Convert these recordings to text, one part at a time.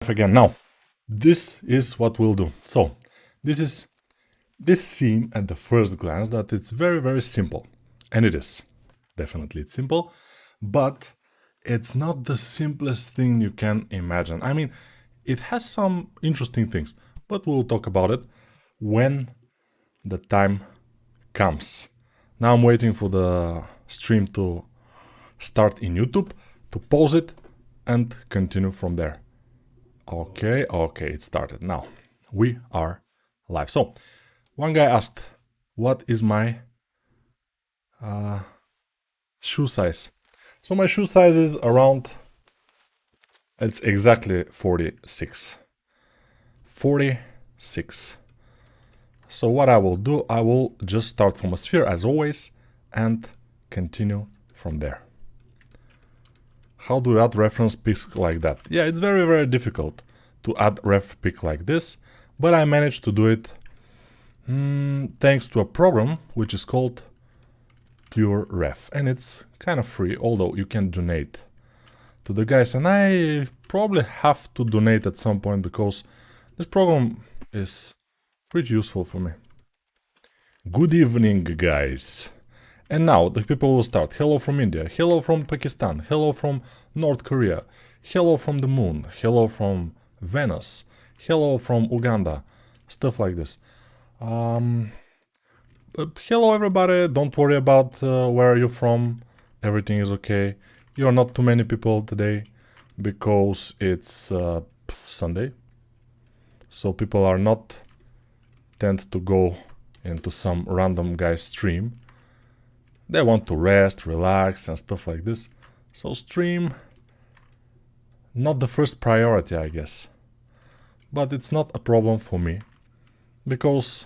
live again. Now, this is what we'll do. So, this seems at the first glance that it's very, very simple. And it is. Definitely it's simple. But it's not the simplest thing you can imagine. I mean, it has some interesting things. But we'll talk about it when the time comes. Now I'm waiting for the stream to start in YouTube, to pause it, and continue from there. Okay, it started. Now, we are live. So, one guy asked, what is my shoe size? So my shoe size is around, it's exactly 46. 46. So what I will do, I will just start from a sphere as always and continue from there. How do you add reference pics like that? Yeah, it's very, very difficult to add ref pic like this, but I managed to do it thanks to a program which is called Pure Ref, and it's kind of free, although you can donate to the guys, and I probably have to donate at some point because this program is pretty useful for me. Good evening, guys. And now the people will start. Hello from India, hello from Pakistan, hello from North Korea, hello from the moon, hello from Venus, hello from Uganda, stuff like this. Hello everybody, don't worry about where you're from, everything is okay. You're not too many people today because it's Sunday. So people are not tend to go into some random guy's stream. They want to rest, relax and stuff like this. So stream, not the first priority, I guess. But it's not a problem for me because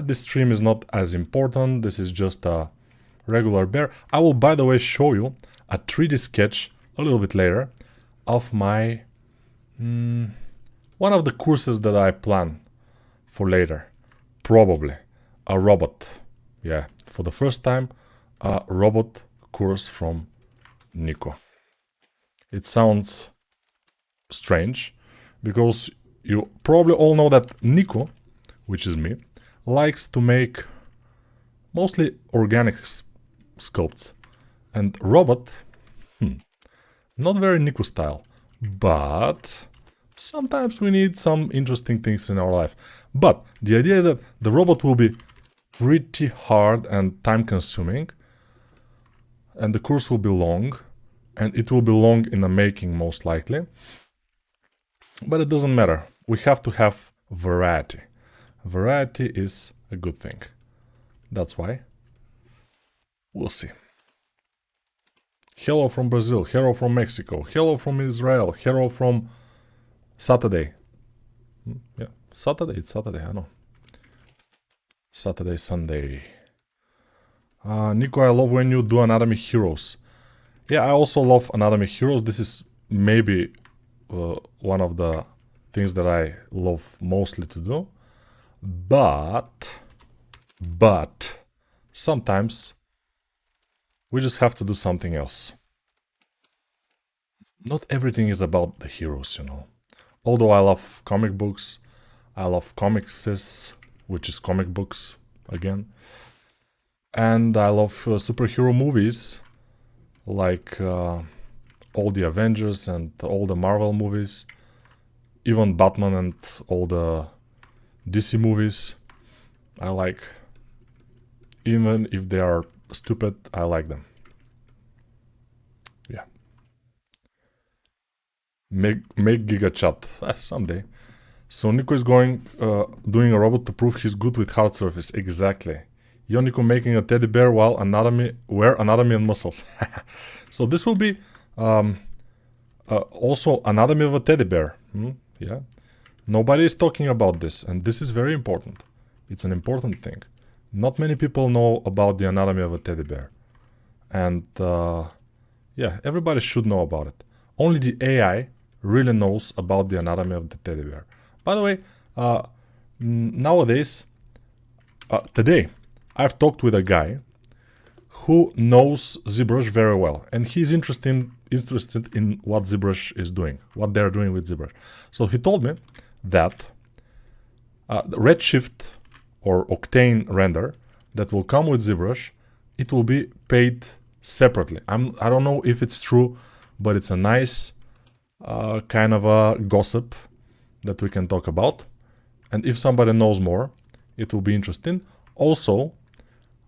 this stream is not as important. This is just a regular bear. I will, by the way, show you a 3D sketch a little bit later of my one of the courses that I plan for later. Probably a robot. Yeah, for the first time, a robot course from Nico. It sounds strange because you probably all know that Nico, which is me, likes to make mostly organic sculpts, and robot, not very Nico style, but sometimes we need some interesting things in our life. But the idea is that the robot will be pretty hard and time consuming, and the course will be long, and it will be long in the making most likely, but it doesn't matter. We have to have variety. Variety is a good thing. That's why. We'll see. Hello from Brazil, hello from Mexico, hello from Israel, hello from Saturday. Yeah, Saturday, it's Saturday, I know. Saturday, Sunday. Nico, I love when you do Anatomy Heroes. Yeah, I also love Anatomy Heroes. This is maybe one of the things that I love mostly to do. But sometimes we just have to do something else. Not everything is about the heroes, you know. Although I love comic books, I love comics, which is comic books again. And I love superhero movies, like all the Avengers and all the Marvel movies, even Batman and all the DC movies. I like, even if they are stupid, I like them. Yeah. Make Giga chat someday. So Nico is doing a robot to prove he's good with hard surface. Exactly. Yo, Nico making a teddy bear while where anatomy and muscles. So this will be also anatomy of a teddy bear. Yeah. Nobody is talking about this, and this is very important. It's an important thing. Not many people know about the anatomy of a teddy bear. And yeah, everybody should know about it. Only the AI really knows about the anatomy of the teddy bear. By the way, nowadays, today, I've talked with a guy who knows ZBrush very well, and he's interested in what ZBrush is doing, what they're doing with ZBrush. So he told me that the Redshift or Octane render that will come with ZBrush, it will be paid separately. I don't know if it's true, but it's a nice kind of a gossip that we can talk about. And if somebody knows more, it will be interesting. Also,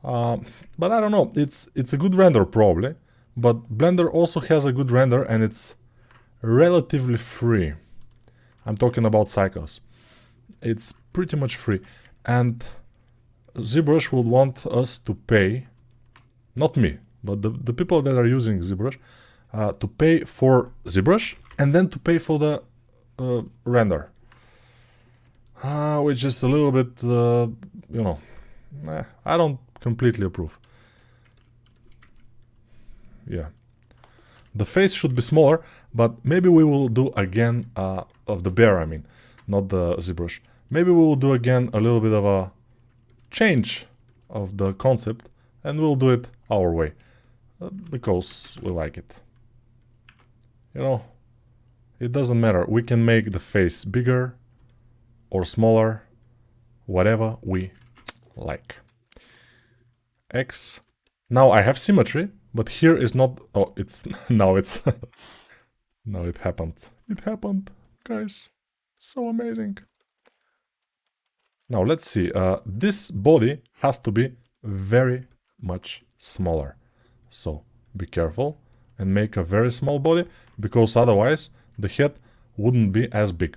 but I don't know, it's a good render probably, but Blender also has a good render and it's relatively free. I'm talking about Cycles. It's pretty much free. And ZBrush would want us to pay, not me, but the people that are using ZBrush, to pay for ZBrush and then to pay for the render. Which is a little bit, you know, I don't completely approve. Yeah. The face should be smaller, but maybe we will do again, of the bear, I mean, not the ZBrush. Maybe we will do again a little bit of a change of the concept, and we'll do it our way, because we like it. You know, it doesn't matter. We can make the face bigger or smaller, whatever we like. X. Now I have symmetry, but here is not. Oh, it's now it's now it happened. It happened, guys. So amazing. Now let's see. This body has to be very much smaller. So be careful and make a very small body, because otherwise the head wouldn't be as big.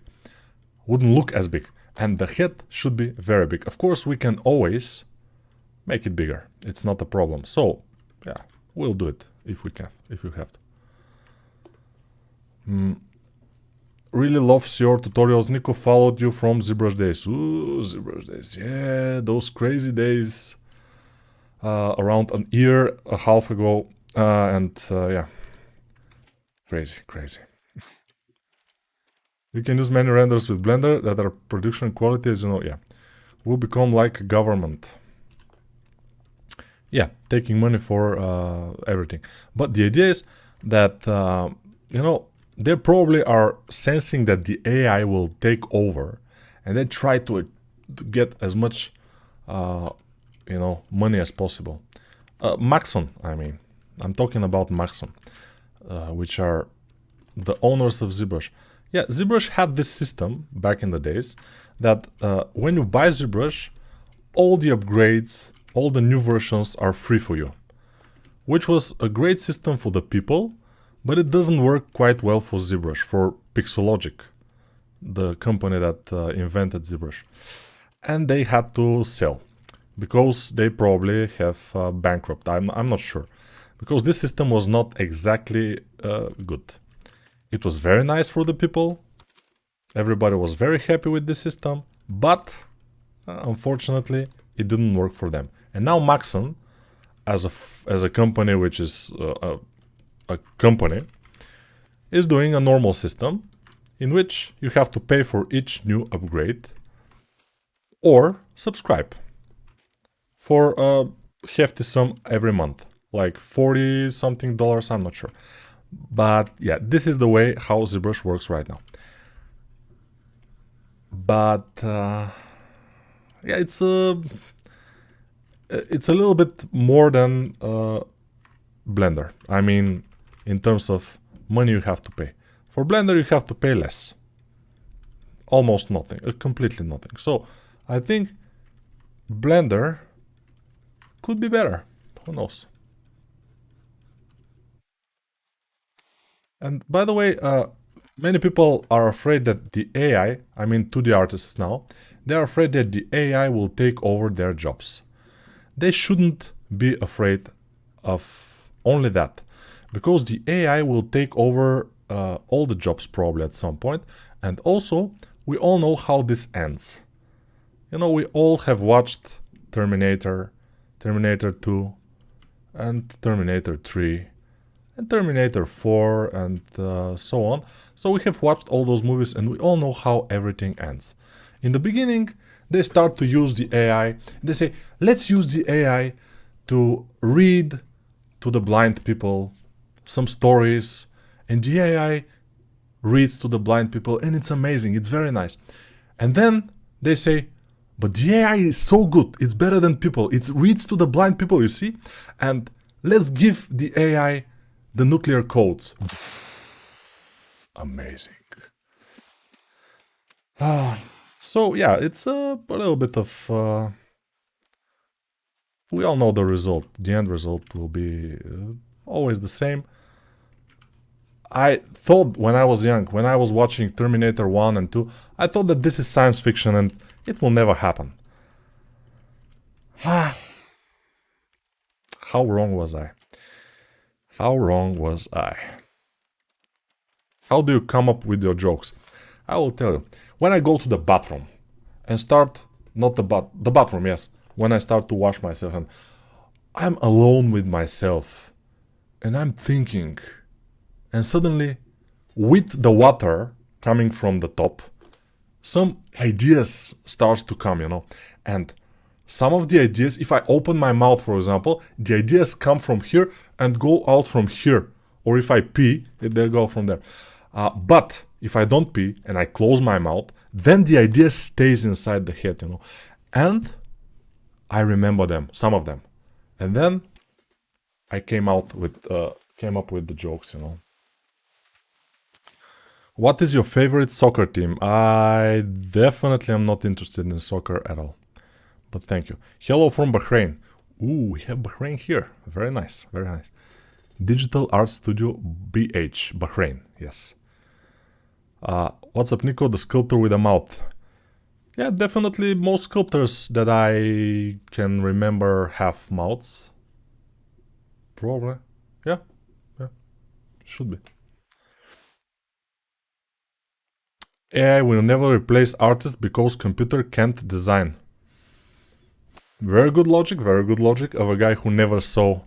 Wouldn't look as big, and the head should be very big. Of course, we can always make it bigger. It's not a problem. So, yeah, we'll do it if we can, if we have to. Really loves your tutorials. Nico followed you from ZBrush days. Ooh, ZBrush days. Yeah, those crazy days. Around an year, a half ago. Yeah, crazy, crazy. You can use many renders with Blender that are production quality, as you know. Yeah, will become like a government. Yeah, taking money for everything. But the idea is that, you know, they probably are sensing that the AI will take over, and they try to get as much, you know, money as possible. Maxon, I mean, I'm talking about Maxon, which are the owners of ZBrush. Yeah, ZBrush had this system back in the days that when you buy ZBrush, all the upgrades, all the new versions are free for you, which was a great system for the people, but it doesn't work quite well for ZBrush, for Pixologic, the company that invented ZBrush. And they had to sell, because they probably have bankrupt. I'm not sure, because this system was not exactly good. It was very nice for the people. Everybody was very happy with this system, but unfortunately, it didn't work for them. And now Maxon, as a company which is a company, is doing a normal system in which you have to pay for each new upgrade or subscribe for a hefty sum every month, like $40 something, I'm not sure. But yeah, this is the way how ZBrush works right now. But yeah, it's a little bit more than Blender. I mean, in terms of money you have to pay. For Blender you have to pay less. Almost nothing, completely nothing. So I think Blender could be better. Who knows? And by the way, many people are afraid that the AI, I mean 2D artists now, they're afraid that the AI will take over their jobs. They shouldn't be afraid of only that, because the AI will take over all the jobs probably at some point. And also, we all know how this ends. You know, we all have watched Terminator, Terminator 2, and Terminator 3, and Terminator 4, and so on. So we have watched all those movies, and we all know how everything ends. In the beginning, they start to use the AI. They say, let's use the AI to read to the blind people some stories, and the AI reads to the blind people, and it's amazing, it's very nice. And then they say, but the AI is so good, it's better than people, it reads to the blind people, you see? And let's give the AI the nuclear codes. Amazing. So yeah, it's a little bit of... we all know the result. The end result will be always the same. I thought when I was young, when I was watching Terminator 1 and 2, I thought that this is science fiction and it will never happen. How wrong was I? How wrong was I? How do you come up with your jokes? I will tell you. When I go to the bathroom and start, not the bathroom, yes. When I start to wash myself and I'm alone with myself and I'm thinking, and suddenly with the water coming from the top, some ideas starts to come, you know. And some of the ideas, if I open my mouth, for example, the ideas come from here and go out from here. Or if I pee, they go from there. But if I don't pee and I close my mouth, then the idea stays inside the head, you know. And I remember them, some of them. And then I came up with the jokes, you know. What is your favorite soccer team? I definitely am not interested in soccer at all. But thank you. Hello from Bahrain. Ooh, we have Bahrain here. Very nice, very nice. Digital Art Studio BH, Bahrain, yes. What's up, Nico? The sculptor with a mouth. Yeah, definitely most sculptors that I can remember have mouths. Probably. Yeah, should be. AI will never replace artists because computer can't design. Very good logic of a guy who never saw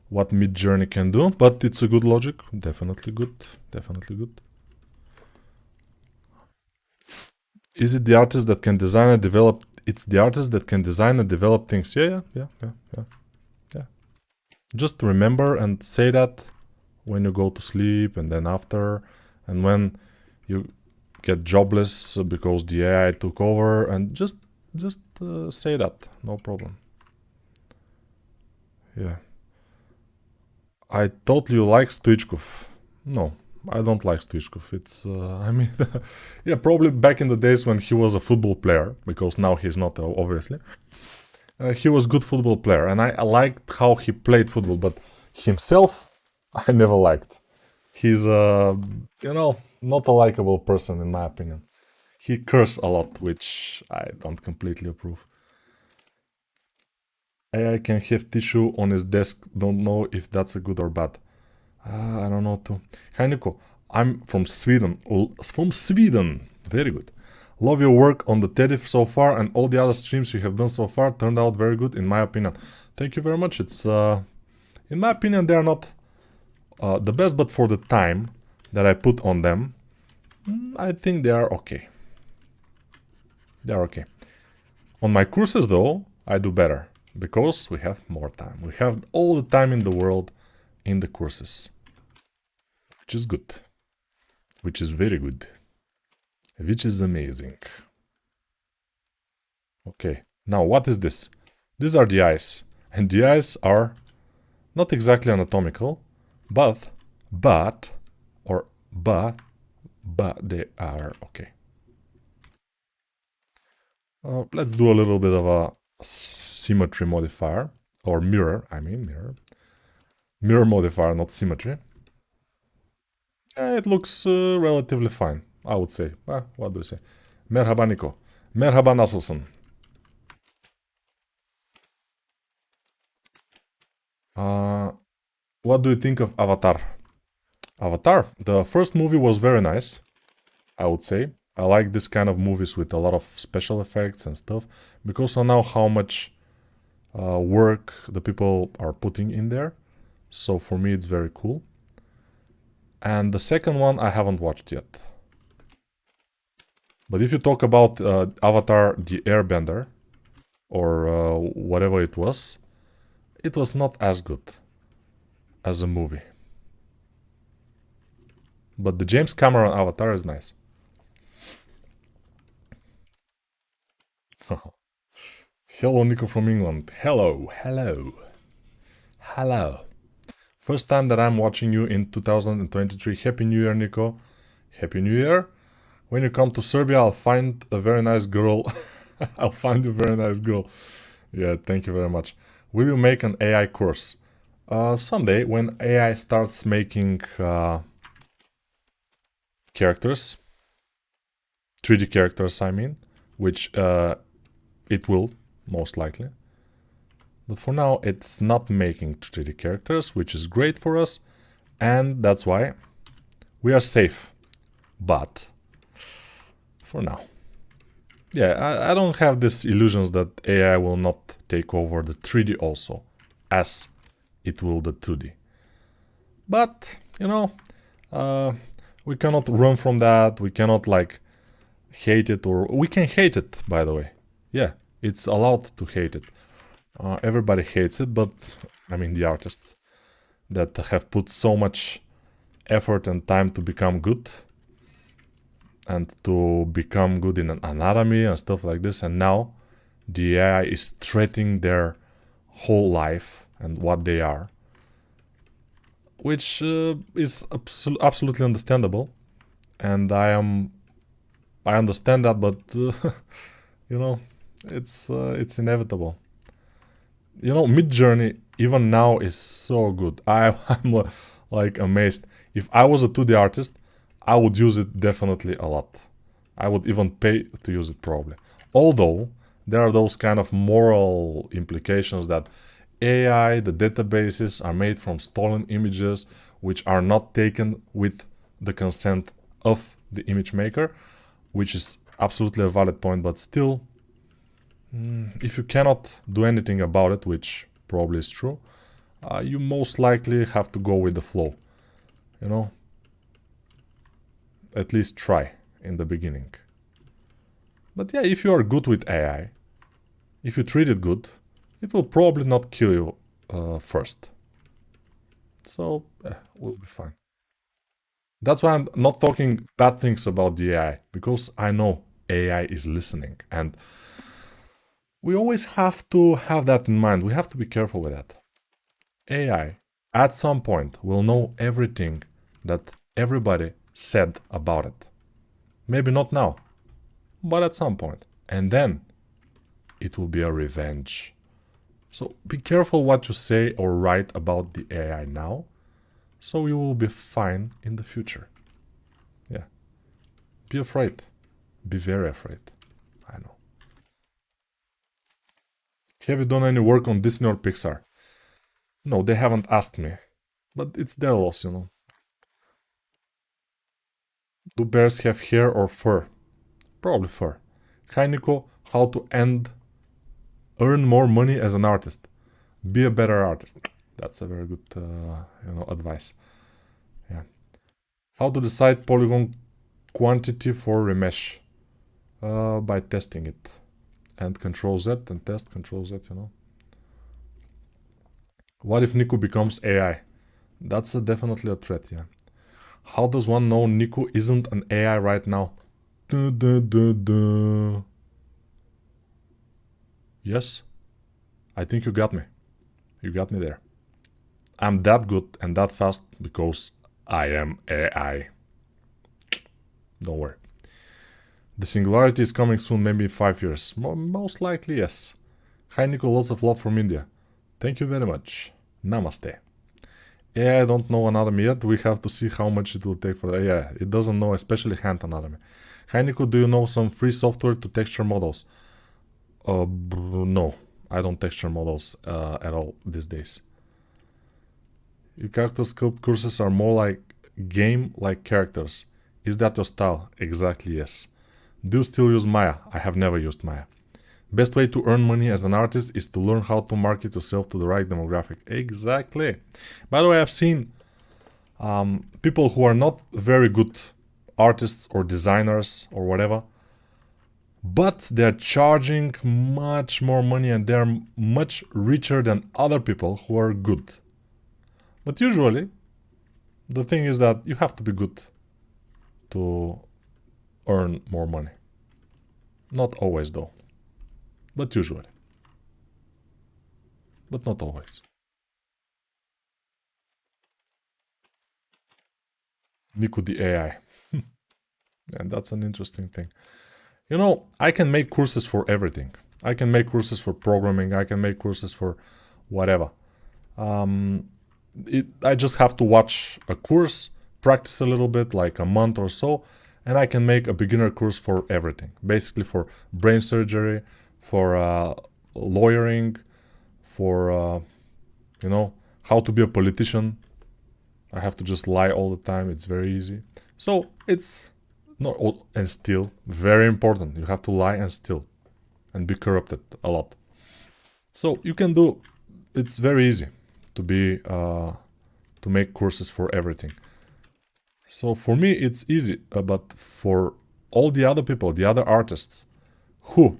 what Midjourney can do, but it's a good logic. Definitely good, definitely good. Is it the artist that can design and develop? It's the artist that can design and develop things. Yeah. Just remember and say that when you go to sleep and then after, and when you get jobless because the AI took over, and just say that, no problem. Yeah. I thought you like Stoichkov. No, I don't like Stoichkov. It's, I mean, yeah, probably back in the days when he was a football player, because now he's not, obviously. He was a good football player, and I liked how he played football, but himself, I never liked. He's, you know, not a likable person, in my opinion. He cursed a lot, which I don't completely approve. AI can have tissue on his desk. Don't know if that's a good or bad. I don't know too. Hi Nico, I'm from Sweden. From Sweden. Very good. Love your work on the Teddy so far, and all the other streams you have done so far turned out very good, in my opinion. Thank you very much. It's, in my opinion, they are not the best, but for the time that I put on them, I think they are okay. They are okay. On my courses, though, I do better, because we have more time. We have all the time in the world in the courses, which is good, which is very good, which is amazing. Okay, now what is this? These are the eyes, and the eyes are not exactly anatomical, but they are okay. Let's do a little bit of a symmetry modifier, or mirror, mirror modifier, not symmetry. It looks relatively fine, I would say. What do you say? Merhaba Nico. Merhaba nasılsın? What do you think of Avatar? Avatar, the first movie was very nice, I would say. I like this kind of movies with a lot of special effects and stuff, because I know how much work the people are putting in there. So for me it's very cool. And the second one I haven't watched yet. But if you talk about Avatar the Airbender, or whatever it was, it was not as good as a movie. But the James Cameron Avatar is nice. Hello, Nico from England. Hello, hello, hello. First time that I'm watching you in 2023. Happy New Year, Nico. Happy New Year. When you come to Serbia, I'll find a very nice girl. I'll find you a very nice girl. Yeah, thank you very much. Will you make an AI course? Someday, when AI starts making characters, 3D characters, I mean, which it will, most likely. But for now, it's not making 3D characters, which is great for us, and that's why we are safe. But for now, yeah, I don't have these illusions that AI will not take over the 3D also, as it will the 2D. But, you know, we cannot run from that, we cannot like hate it, or we can hate it, by the way. Yeah, it's allowed to hate it. Everybody hates it, but I mean the artists that have put so much effort and time to become good and to become good in anatomy and stuff like this, and now the AI is threatening their whole life and what they are, which is absolutely understandable, and I understand that, but you know, it's inevitable. You know, Midjourney even now is so good. I'm like amazed. If I was a 2D artist, I would use it definitely a lot. I would even pay to use it probably. Although there are those kind of moral implications that AI, the databases are made from stolen images which are not taken with the consent of the image maker, which is absolutely a valid point, but still, if you cannot do anything about it, which probably is true, you most likely have to go with the flow, you know? At least try in the beginning. But yeah, if you are good with AI, if you treat it good, it will probably not kill you first. So, we'll be fine. That's why I'm not talking bad things about the AI, because I know AI is listening, and we always have to have that in mind. We have to be careful with that. AI, at some point, will know everything that everybody said about it. Maybe not now, but at some point. And then it will be a revenge. So be careful what you say or write about the AI now, so you will be fine in the future. Yeah. Be afraid. Be very afraid. I know. Have you done any work on Disney or Pixar? No, they haven't asked me. But it's their loss, you know. Do bears have hair or fur? Probably fur. Hi Nico, how to earn more money as an artist? Be a better artist. That's a very good, advice. Yeah. How to decide polygon quantity for remesh? By testing it. And Control Z and test Control Z, you know. What if Nico becomes AI? That's definitely a threat, yeah. How does one know Nico isn't an AI right now? Yes, I think you got me. You got me there. I'm that good and that fast because I am AI. Don't worry. The singularity is coming soon, maybe in 5 years. Most likely, yes. Hi Nico, lots of love from India. Thank you very much. Namaste. Yeah, I don't know anatomy yet. We have to see how much it will take for that. Yeah, it doesn't know, especially hand anatomy. Hi Nico, do you know some free software to texture models? No, I don't texture models at all these days. Your character sculpt courses are more like game-like characters. Is that your style? Exactly, yes. Do you still use Maya? I have never used Maya. Best way to earn money as an artist is to learn how to market yourself to the right demographic. Exactly. By the way, I've seen people who are not very good artists or designers or whatever, but they're charging much more money and they're much richer than other people who are good. But usually, the thing is that you have to be good to earn more money. Not always though, but usually. But not always. Niku the AI. And that's an interesting thing. You know, I can make courses for everything. I can make courses for programming. I can make courses for whatever. I just have to watch a course, practice a little bit, like a month or so, and I can make a beginner course for everything. Basically for brain surgery, for lawyering, for, you know, how to be a politician. I have to just lie all the time. It's very easy. So it's not, and steal, very important. You have to lie and steal and be corrupted a lot. So you can do, it's very easy to be, to make courses for everything. So for me, it's easy, but for all the other people, the other artists, who,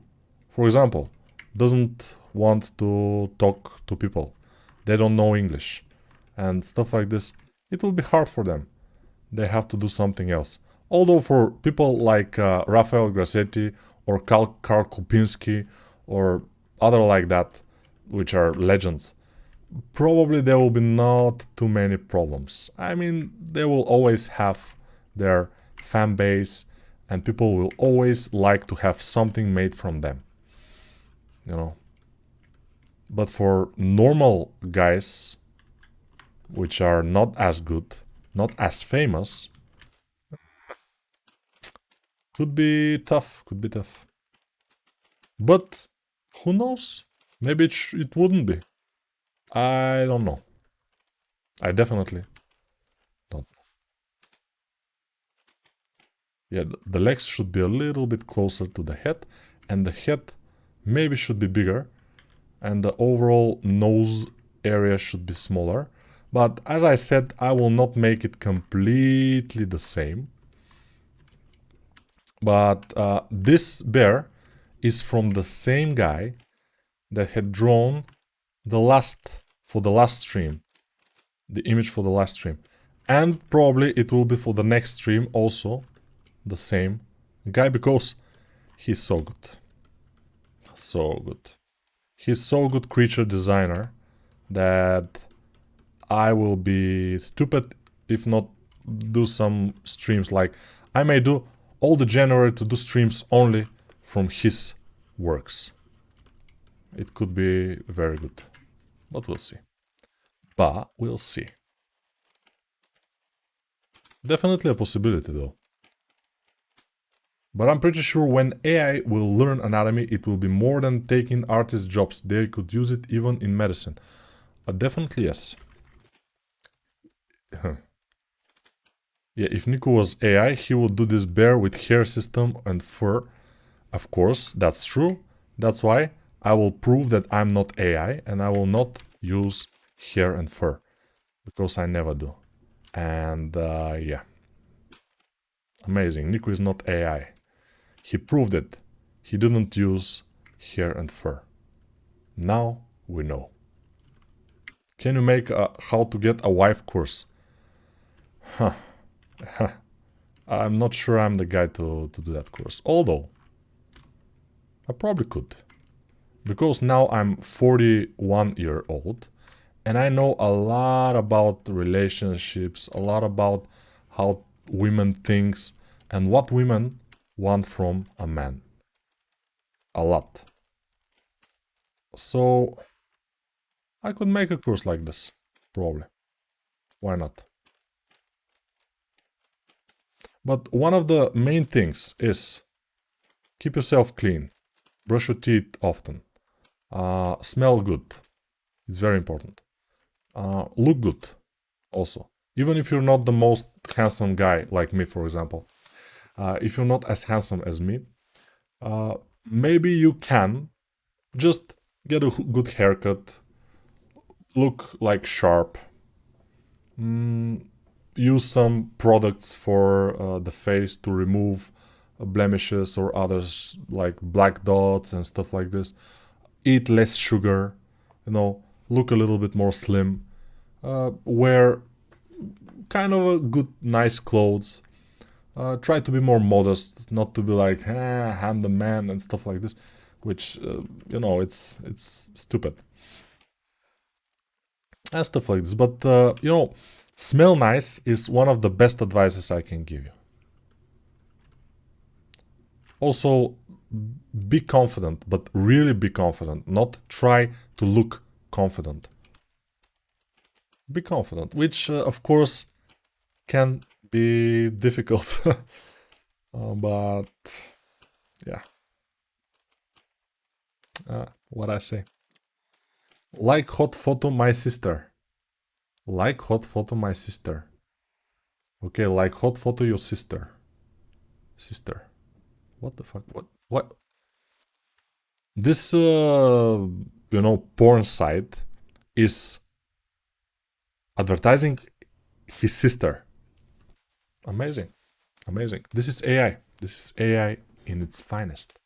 for example, doesn't want to talk to people, they don't know English, and stuff like this, it will be hard for them. They have to do something else. Although for people like Rafael Grassetti or Karl Kupinski or other like that, which are legends, probably there will be not too many problems. I mean, they will always have their fan base and people will always like to have something made from them, you know. But for normal guys, which are not as good, not as famous, could be tough, But who knows? Maybe it wouldn't be. I don't know. I definitely don't know. Yeah, the legs should be a little bit closer to the head, and the head maybe should be bigger, and the overall nose area should be smaller. But as I said, I will not make it completely the same. But this bear is from the same guy that had drawn the last stream, the image for the last stream, and probably it will be for the next stream also the same guy, because he's so good. He's so good creature designer that I will be stupid if not do some streams. Like I may do all the January to do streams only from his works. It could be very good, but we'll see. Definitely a possibility though. But I'm pretty sure when AI will learn anatomy, it will be more than taking artists' jobs. They could use it even in medicine. Definitely yes. Yeah, if Nico was AI, he would do this bear with hair system and fur. Of course, that's true. That's why I will prove that I'm not AI and I will not use hair and fur. Because I never do. And yeah. Amazing. Nico is not AI. He proved it. He didn't use hair and fur. Now we know. Can you make a how to get a wife course? Huh. I'm not sure I'm the guy to do that course. Although, I probably could. Because now I'm 41-year-old and I know a lot about relationships, a lot about how women think and what women want from a man. A lot. So, I could make a course like this, probably. Why not? But one of the main things is keep yourself clean, brush your teeth often, smell good, it's very important, look good also, even if you're not the most handsome guy like me, for example. If you're not as handsome as me, maybe you can just get a good haircut, look like sharp, use some products for the face to remove blemishes or others like black dots and stuff like this. Eat less sugar, you know, look a little bit more slim, wear kind of a good, nice clothes. Try to be more modest, not to be like, I'm the man and stuff like this, which, you know, it's stupid. And stuff like this. But, you know, smell nice is one of the best advices I can give you. Also, be confident, but really be confident. Not try to look confident. Be confident, which, of course, can be difficult. But, yeah. What I say. Like hot photo, my sister. Like hot photo, my sister. Okay, like hot photo, your sister. Sister. What the fuck? What? This, you know, porn site is advertising his sister. Amazing. Amazing. This is AI. This is AI in its finest.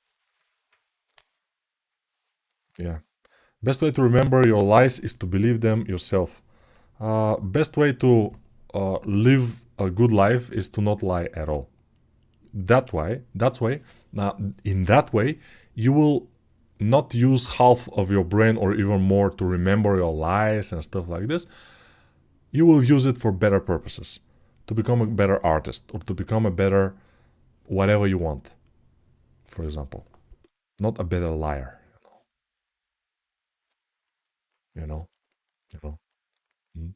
Yeah. Best way to remember your lies is to believe them yourself. Best way to live a good life is to not lie at all. In that way, you will not use half of your brain or even more to remember your lies and stuff like this. You will use it for better purposes, to become a better artist or to become a better whatever you want, for example. Not a better liar, you know. Mm.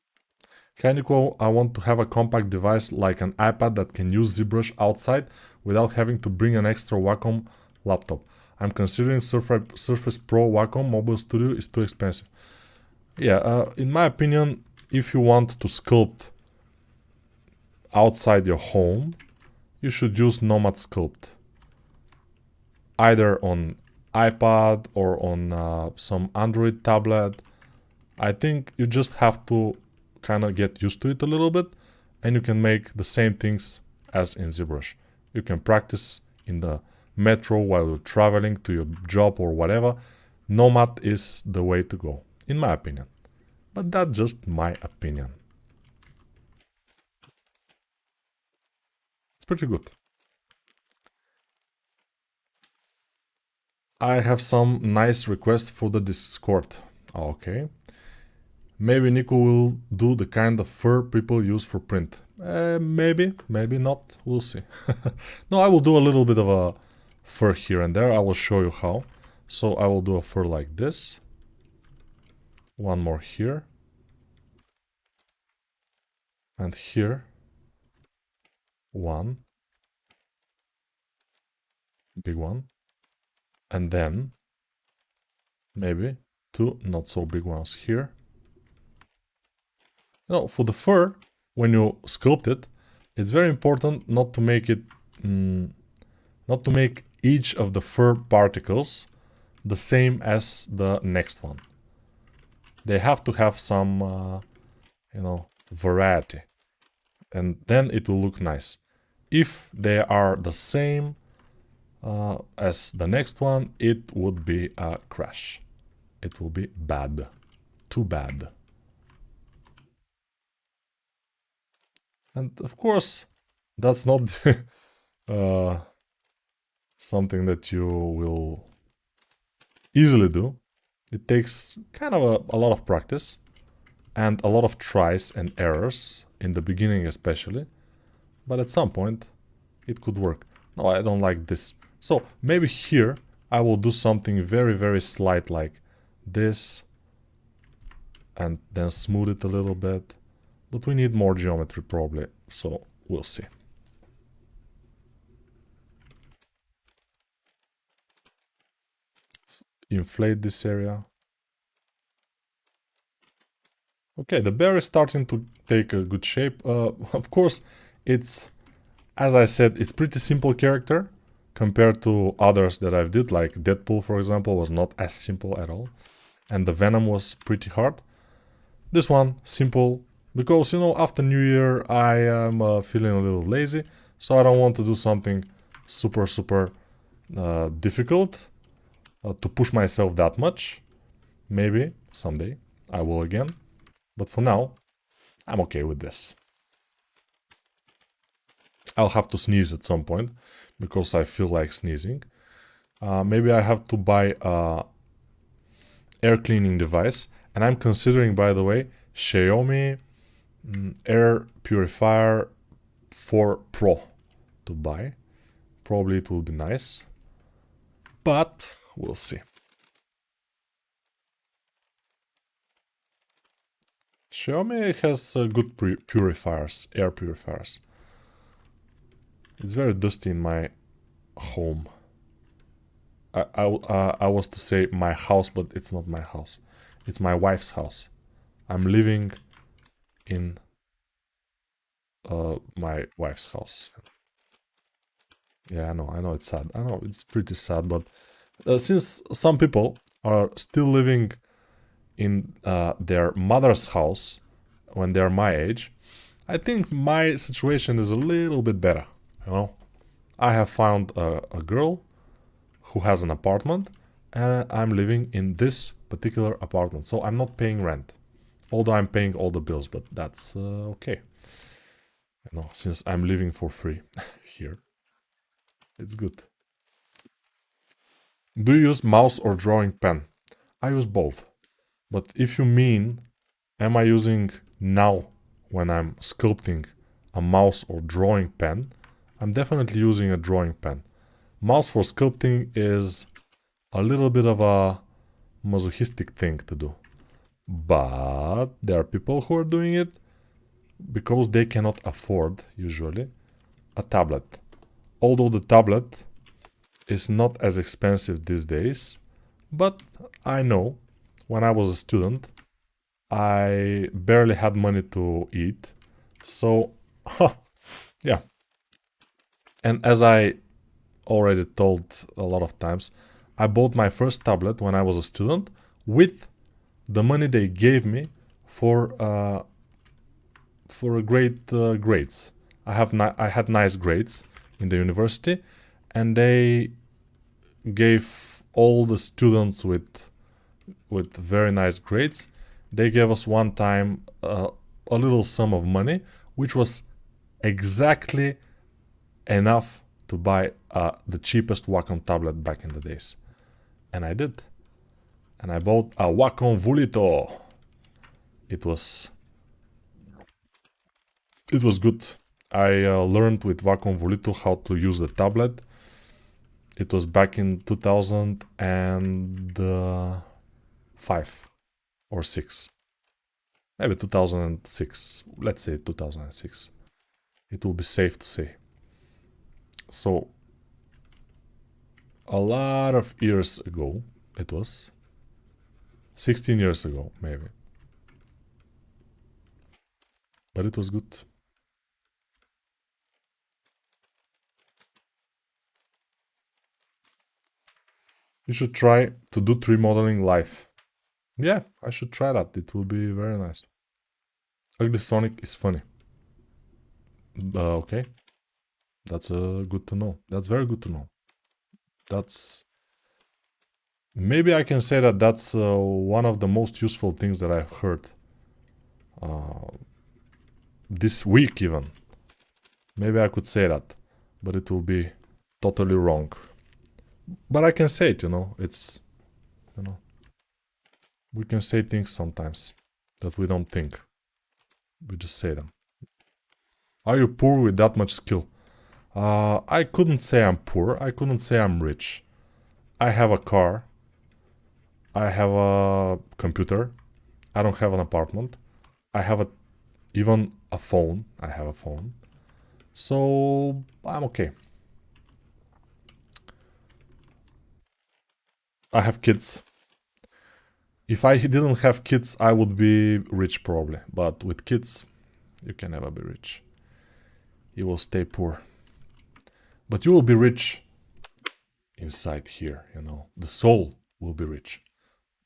Hey Nico, I want to have a compact device like an iPad that can use ZBrush outside without having to bring an extra Wacom laptop. I'm considering Surface Pro Wacom Mobile Studio is too expensive. Yeah, in my opinion, if you want to sculpt outside your home, you should use Nomad Sculpt. Either on iPad or on some Android tablet. I think you just have to kind of get used to it a little bit, and you can make the same things as in ZBrush. You can practice in the metro while you're traveling to your job or whatever. Nomad is the way to go, in my opinion. But that's just my opinion. It's pretty good. I have some nice requests for the Discord. Okay. Maybe Nico will do the kind of fur people use for print. Maybe, maybe not. We'll see. No, I will do a little bit of a fur here and there. I will show you how. So I will do a fur like this. One more here. And here. One. Big one. And then maybe two not so big ones here. You know, for the fur, when you sculpt it, it's very important not to make it, not to make each of the fur particles the same as the next one. They have to have some, you know, variety, and then it will look nice. If they are the same as the next one, it would be a crash. It will be bad. Too bad. And of course, that's not something that you will easily do. It takes kind of a lot of practice and a lot of tries and errors, in the beginning especially. But at some point, it could work. No, I don't like this. So maybe here I will do something very, very slight like this. And then smooth it a little bit. But we need more geometry probably, so we'll see. Inflate this area. Okay, the bear is starting to take a good shape. Of course, it's, as I said, it's pretty simple character compared to others that I've did, like Deadpool, for example, was not as simple at all. And the Venom was pretty hard. This one, simple. Because, you know, after New Year, I am feeling a little lazy, so I don't want to do something super difficult to push myself that much. Maybe someday I will again, but for now I'm okay with this. I'll have to sneeze at some point because I feel like sneezing. Maybe I have to buy a air cleaning device, and I'm considering, by the way, Xiaomi air purifier 4 Pro to buy. Probably it will be nice, but we'll see. Xiaomi has good purifiers, air purifiers. It's very dusty in my home. I was to say my house, but it's not my house. It's my wife's house. I'm living in my wife's house. Yeah, I know it's sad. I know it's pretty sad, but since some people are still living in their mother's house when they're my age, I think my situation is a little bit better, you know? I have found a girl who has an apartment, and I'm living in this particular apartment, so I'm not paying rent, although I'm paying all the bills, but that's okay, you know, since I'm living for free here. It's good. Do you use mouse or drawing pen? I use both, but if you mean am I using now when I'm sculpting a mouse or drawing pen, I'm definitely using a drawing pen. Mouse for sculpting is a little bit of a masochistic thing to do. But there are people who are doing it because they cannot afford, usually, a tablet. Although the tablet is not as expensive these days, but I know when I was a student, I barely had money to eat. So, yeah. And as I already told a lot of times, I bought my first tablet when I was a student with the money they gave me for great grades. I had nice grades in the university, and they gave all the students with very nice grades. They gave us one time a little sum of money, which was exactly enough to buy the cheapest Wacom tablet back in the days. And I did. And I bought a Wacom Vulito. It was good. I learned with Wacom Vulito how to use the tablet. It was back in 2005 or 6. Maybe 2006. Let's say 2006. It will be safe to say. So, a lot of years ago, it was 16 years ago, maybe. But it was good. You should try to do tree modeling live. Yeah, I should try that. It will be very nice. Ugly Sonic is funny. Okay. That's good to know. That's very good to know. That's... Maybe I can say that that's one of the most useful things that I've heard. This week even. Maybe I could say that. But it will be totally wrong. But I can say it, you know. It's... You know. We can say things sometimes that we don't think. We just say them. Are you poor with that much skill? I couldn't say I'm poor. I couldn't say I'm rich. I have a car. I have a computer. I don't have an apartment. I have even a phone. I have a phone. So I'm okay. I have kids. If I didn't have kids, I would be rich probably. But with kids, you can never be rich. You will stay poor. But you will be rich inside here, you know. The soul will be rich.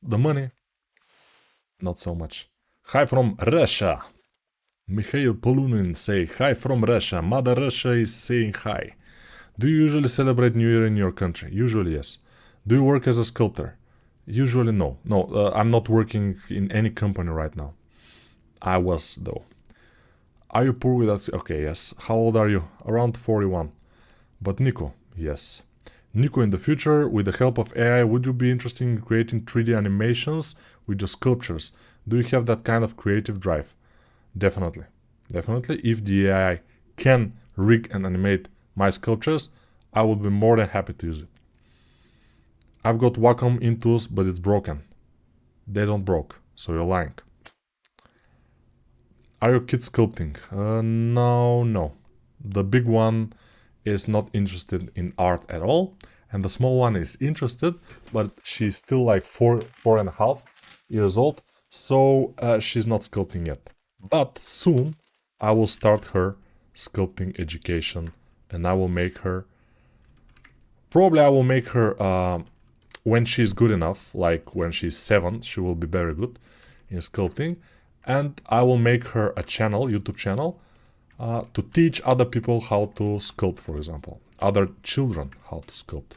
The money, not so much. Hi from Russia. Mikhail Polunin say hi from Russia. Mother Russia is saying hi. Do you usually celebrate New Year in your country? Usually, yes. Do you work as a sculptor? Usually, no. No, I'm not working in any company right now. I was, though. Are you poor with us? Okay, yes. How old are you? Around 41. But Nico, yes. Nico, in the future, with the help of AI, would you be interested in creating 3D animations with your sculptures? Do you have that kind of creative drive? Definitely. Definitely. If the AI can rig and animate my sculptures, I would be more than happy to use it. I've got Wacom in tools, but it's broken. They don't broke, so you're lying. Are your kids sculpting? No. The big one is not interested in art at all, and the small one is interested, but she's still like 4.5 years old, so she's not sculpting yet. But soon I will start her sculpting education, and I will make her when she's good enough, like when she's 7, she will be very good in sculpting, and I will make her a channel, YouTube channel, to teach other people how to sculpt, for example, other children how to sculpt.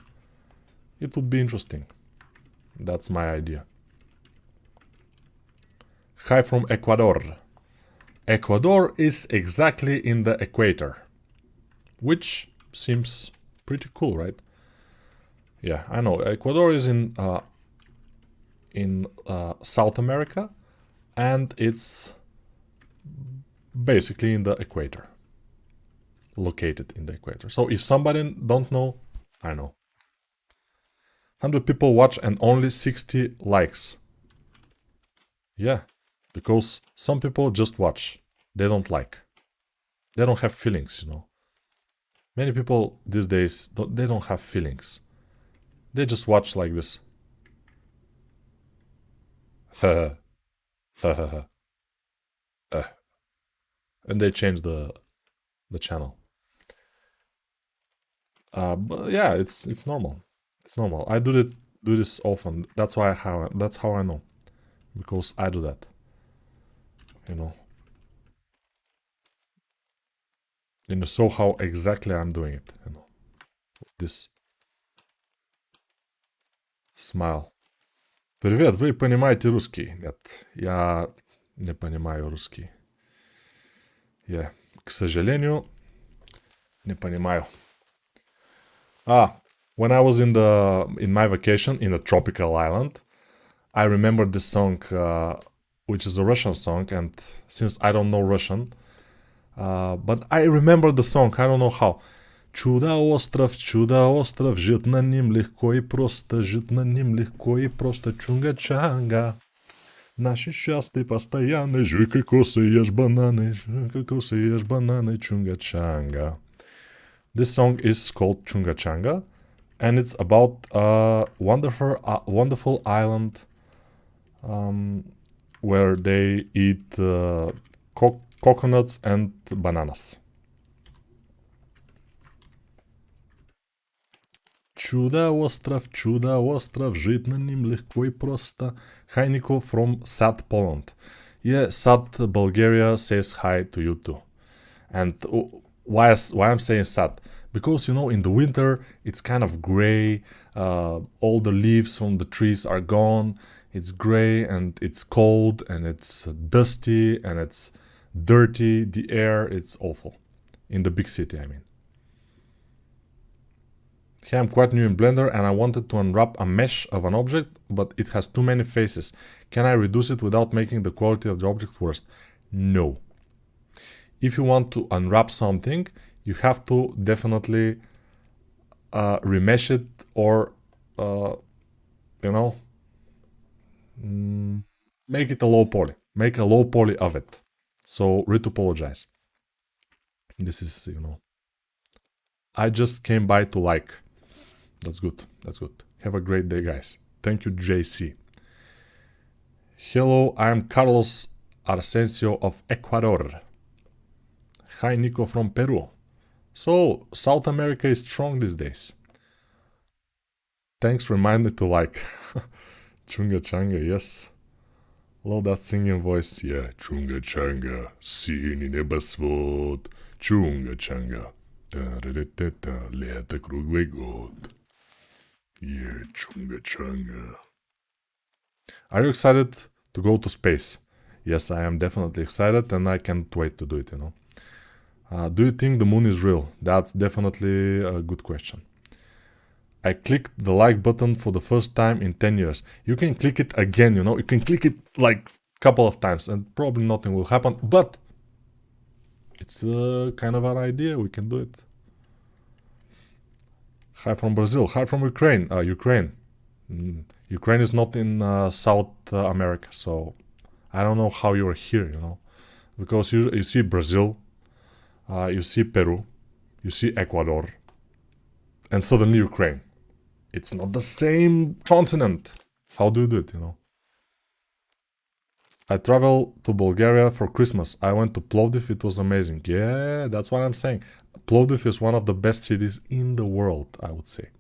It would be interesting. That's my idea. Hi from Ecuador. Ecuador is exactly in the equator, which seems pretty cool, right? Yeah, I know. Ecuador is in South America, and it's basically in the equator, located in the equator. So if somebody don't know, I know. 100 people watch and only 60 likes. Yeah, because some people just watch. They don't like. They don't have feelings, you know. Many people these days, they don't have feelings. They just watch like this. And they change the channel. But yeah, it's normal. It's normal. I do this often. That's how I know, because I do that. You know. And you saw how exactly I'm doing it. You know, this smile. Привет, вы понимаете русский? Нет, я не понимаю русский. Я, к сожалению, не понимаю. When I was in my vacation in a tropical island, I remembered this song, which is a Russian song, and since I don't know Russian, but I remember the song, I don't know how. Чудо-остров, жить на ним легко и просто, жить на ним легко и просто, чунга-чанга. Наши счастья постоянные, жуй кокосы, ешь бананы, чунга-чанга. This song is called Chunga-Changa, and it's about a wonderful island where they eat coconuts and bananas. Чудо-остров, жить на ним легко и просто. Hi Nico from Sad Poland. Yeah, Sad Bulgaria says hi to you too. And why I'm saying sad? Because, you know, in the winter it's kind of gray, all the leaves from the trees are gone, it's gray and it's cold and it's dusty and it's dirty, the air, it's awful. In the big city, I mean. Hey, I'm quite new in Blender and I wanted to unwrap a mesh of an object, but it has too many faces. Can I reduce it without making the quality of the object worse? No. If you want to unwrap something, you have to definitely remesh it or, make it a low poly. Make a low poly of it. So, retopologize. This is, I just came by to like. That's good. That's good. Have a great day, guys. Thank you, JC. Hello, I'm Carlos Arsencio of Ecuador. Hi, Nico from Peru. So, South America is strong these days. Thanks, remind me to like. Chunga-changa, yes. Love that singing voice. Yeah, chunga-changa, синий небосвод, chunga-changa. Лето круглый год. Yeah, chunga. Are you excited to go to space? Yes, I am definitely excited and I can't wait to do it, you know. Do you think the moon is real? That's definitely a good question. I clicked the like button for the first time in 10 years. You can click it again, you know. You can click it like a couple of times and probably nothing will happen. But it's kind of an idea. We can do it. Hi from Brazil. Hi from Ukraine. Ukraine. Ukraine is not in South America, so I don't know how you're here, you know. Because you see Brazil, you see Peru, you see Ecuador, and suddenly Ukraine. It's not the same continent. How do you do it, you know? I traveled to Bulgaria for Christmas. I went to Plovdiv. It was amazing. Yeah, that's what I'm saying. Plovdiv is one of the best cities in the world, I would say.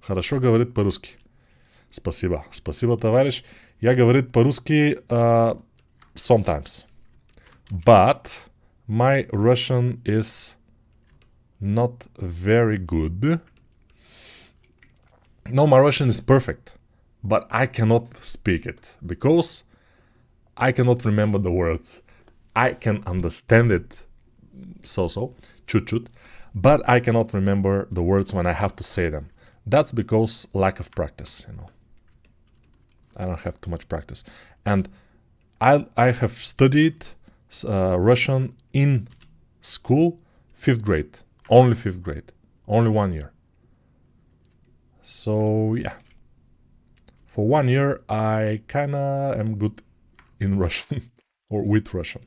Хорошо говорит по-русски. Спасибо. Спасибо, товарищ. Я говорит по-русски sometimes. But my Russian is not very good. No, my Russian is perfect. But I cannot speak it because I cannot remember the words. I can understand it so, чуть-чуть, but I cannot remember the words when I have to say them. That's because lack of practice, you know. I don't have too much practice. And I have studied Russian in school, 5th grade. Only 5th grade. Only 1 year. So, yeah. For 1 year, I kinda am good in Russian or with Russian.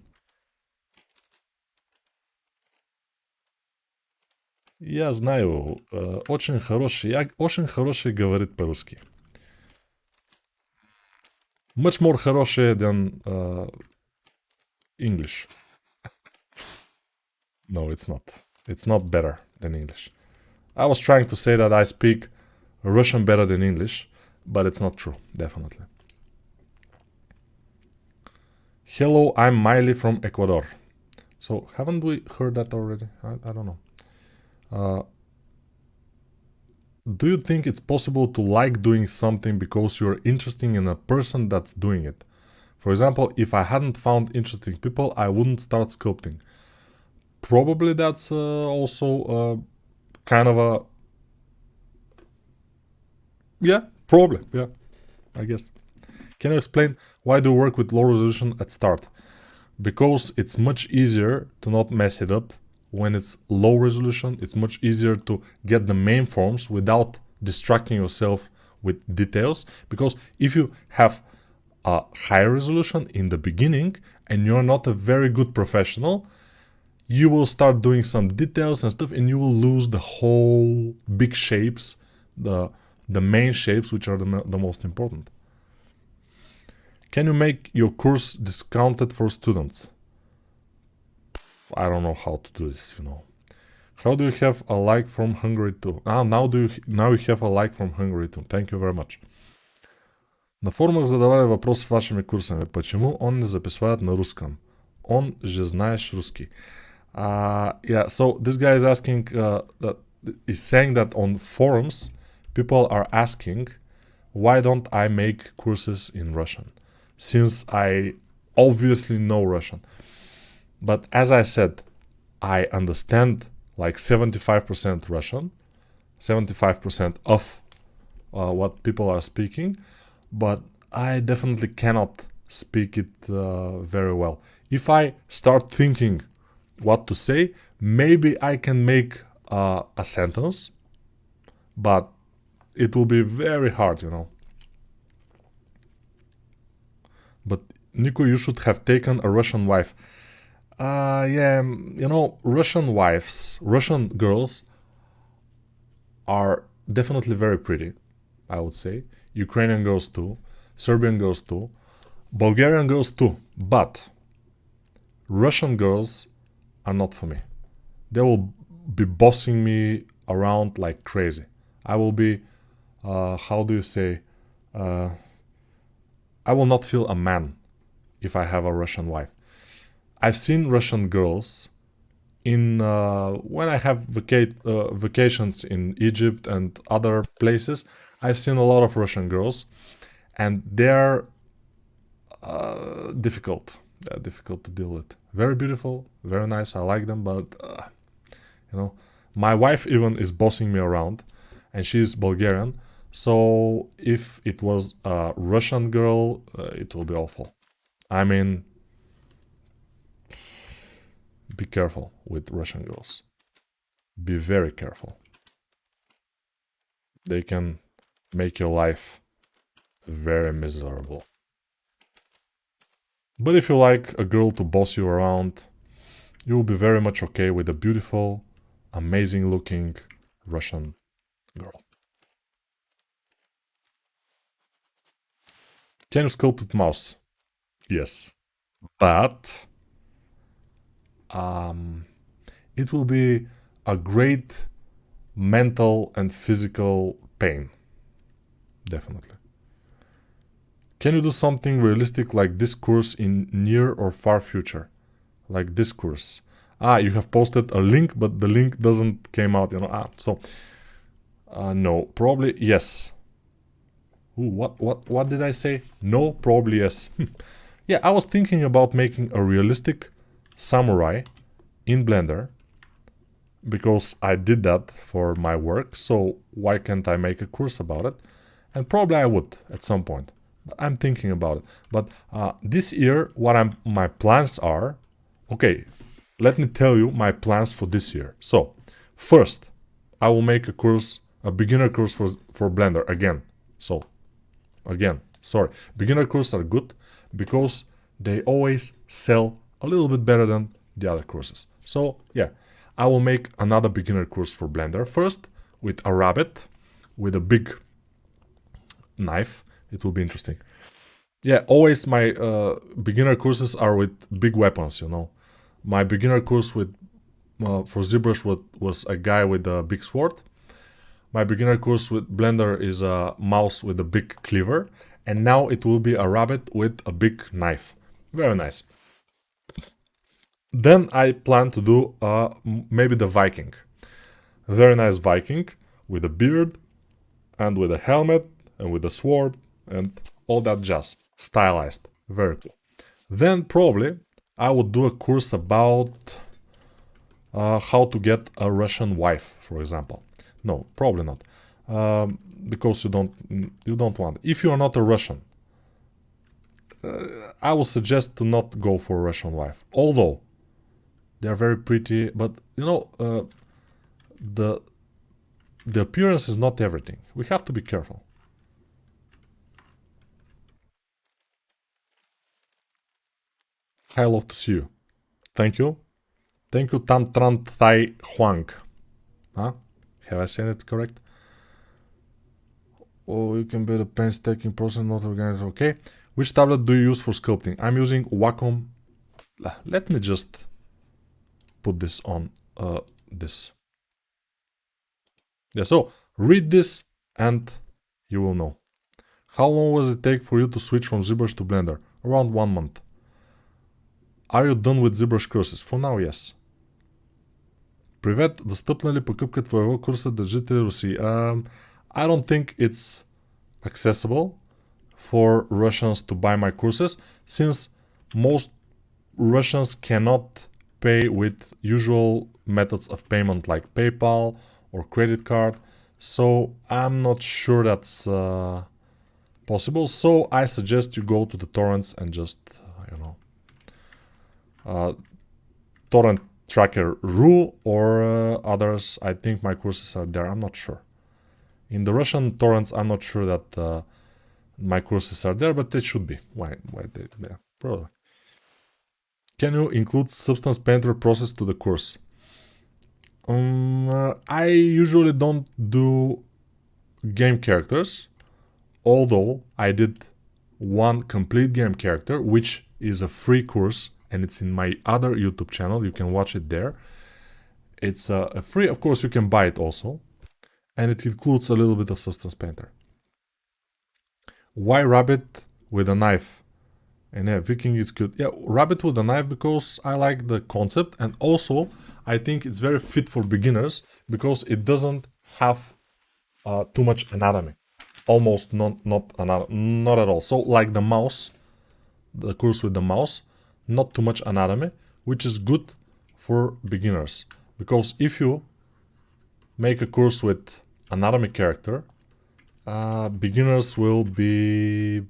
Я знаю, очень хороший говорит по-русски. Much more хороший than English. No, it's not. It's not better than English. I was trying to say that I speak Russian better than English, but it's not true, definitely. Hello, I'm Miley from Ecuador. So, haven't we heard that already? I don't know. Do you think it's possible to like doing something because you're interested in a person that's doing it? For example, if I hadn't found interesting people, I wouldn't start sculpting. Probably that's also kind of a... Yeah, probably, yeah, I guess. Can you explain why do you work with low resolution at start? Because it's much easier to not mess it up. When it's low resolution, it's much easier to get the main forms without distracting yourself with details. Because if you have a high resolution in the beginning and you're not a very good professional, you will start doing some details and stuff and you will lose the whole big shapes, the main shapes, which are the most important. Can you make your course discounted for students? I don't know how to do this, you know. How do you have a like from Hungary too? Now you have a like from Hungary too. Thank you very much. На форумах задавали въпрос с вашими курсами. Почему он не записывает на русском? Он же знаешь русский. Yeah, so this guy is asking, is saying that on forums, people are asking, why don't I make courses in Russian? Since I obviously know Russian. But as I said, I understand like 75% Russian, 75% of what people are speaking, but I definitely cannot speak it very well. If I start thinking what to say, maybe I can make a sentence, but it will be very hard, you know. But Nico, you should have taken a Russian wife. Yeah, you know, Russian wives, Russian girls are definitely very pretty, I would say. Ukrainian girls too, Serbian girls too, Bulgarian girls too. But Russian girls are not for me. They will be bossing me around like crazy. I will be, how do you say, I will not feel a man if I have a Russian wife. I've seen Russian girls when I have vacations in Egypt and other places, I've seen a lot of Russian girls, and they're difficult. They're difficult to deal with. Very beautiful, very nice. I like them, but you know, my wife even is bossing me around, and she's Bulgarian. So if it was a Russian girl, it will be awful. I mean, be careful with Russian girls. Be very careful. They can make your life very miserable. But if you like a girl to boss you around, you will be very much okay with a beautiful, amazing looking Russian girl. Can you sculpt with mouse? Yes. But it will be a great mental and physical pain. Definitely. Can you do something realistic like this course in near or far future? Like this course. You have posted a link, but the link doesn't came out, you know. No, probably yes. Ooh, what did I say? No, probably yes. Yeah, I was thinking about making a realistic samurai in Blender because I did that for my work, so why can't I make a course about it? And probably I would at some point. But I'm thinking about it. But this year, my plans are... Okay, let me tell you my plans for this year. So, first, I will make a course, a beginner course for Blender again. So, again, sorry. Beginner courses are good because they always sell a little bit better than the other courses. So, yeah, I will make another beginner course for Blender. First, with a rabbit, with a big knife. It will be interesting. Yeah, always my beginner courses are with big weapons, you know. My beginner course with for ZBrush was a guy with a big sword. My beginner course with Blender is a mouse with a big cleaver. And now it will be a rabbit with a big knife. Very nice. Then I plan to do maybe the Viking. A very nice Viking with a beard and with a helmet and with a sword and all that jazz. Stylized. Very cool. Then probably I would do a course about how to get a Russian wife, for example. No, probably not. Because you don't want. If you are not a Russian, I would suggest to not go for a Russian wife. Although they are very pretty, but you know, the appearance is not everything. We have to be careful. I love to see you. Thank you. Thank you, Tam Tran Thai Huang. Huh? Have I said it correct? Oh, you can build a painstaking process, not organized. Okay. Which tablet do you use for sculpting? I'm using Wacom. Let me just put this on this. Yeah, so read this and you will know. How long was it take for you to switch from ZBrush to Blender? Around 1 month. Are you done with ZBrush courses? For now, yes. Привет, достъпна ли покупка твоего курса Държители Руси? I don't think it's accessible for Russians to buy my courses, since most Russians cannot pay with usual methods of payment like PayPal or credit card. So I'm not sure that's possible. So I suggest you go to the torrents and just, torrent tracker Ru or others. I think my courses are there. I'm not sure. In the Russian torrents, I'm not sure that my courses are there, but they should be. Why they there? Probably. Can you include Substance Painter process to the course? I usually don't do game characters, although I did one complete game character, which is a free course, and it's in my other YouTube channel. You can watch it there. It's a free, of course you can buy it also, and it includes a little bit of Substance Painter. Why rabbit with a knife? And yeah, Viking is good. Yeah, rabbit with a knife because I like the concept, and also I think it's very fit for beginners because it doesn't have too much anatomy. Almost not at all. So like the mouse, the course with the mouse, not too much anatomy, which is good for beginners. Because if you make a course with anatomy character, beginners will be,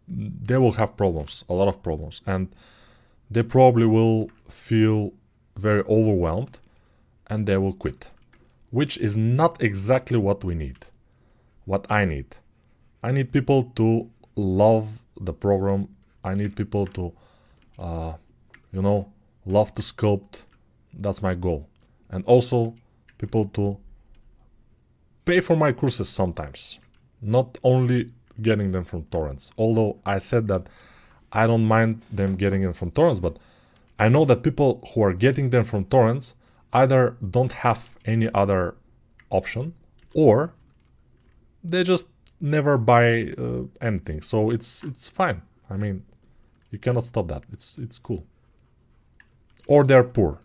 they will have problems, a lot of problems, and they probably will feel very overwhelmed and they will quit, which is not exactly what we need. What I need. I need people to love the program. I need people to, love to sculpt. That's my goal. And also people to pay for my courses sometimes. Not only getting them from torrents. Although I said that I don't mind them getting them from torrents, but I know that people who are getting them from torrents either don't have any other option or they just never buy anything. So it's fine. I mean, you cannot stop that. It's cool. Or they're poor,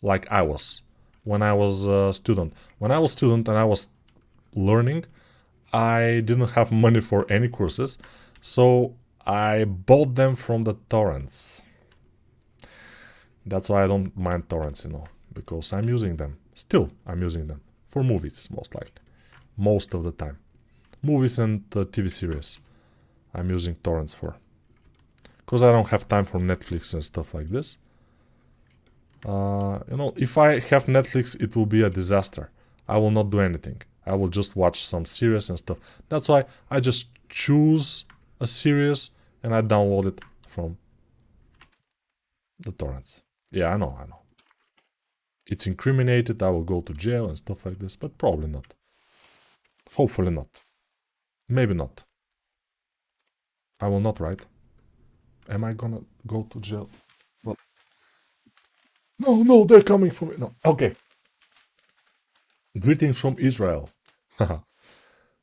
like I was when I was a student. When I was student and I was learning, I didn't have money for any courses, so I bought them from the torrents. That's why I don't mind torrents, because I'm using them. Still, I'm using them for movies, most likely, most of the time. Movies and TV series I'm using torrents for, because I don't have time for Netflix and stuff like this. If I have Netflix, it will be a disaster. I will not do anything. I will just watch some series and stuff. That's why I just choose a series and I download it from the torrents. Yeah, I know. It's incriminated, I will go to jail and stuff like this, but probably not. Hopefully not. Maybe not. I will not, right? Am I gonna go to jail? Well, no, they're coming for me. No, okay. Greetings from Israel.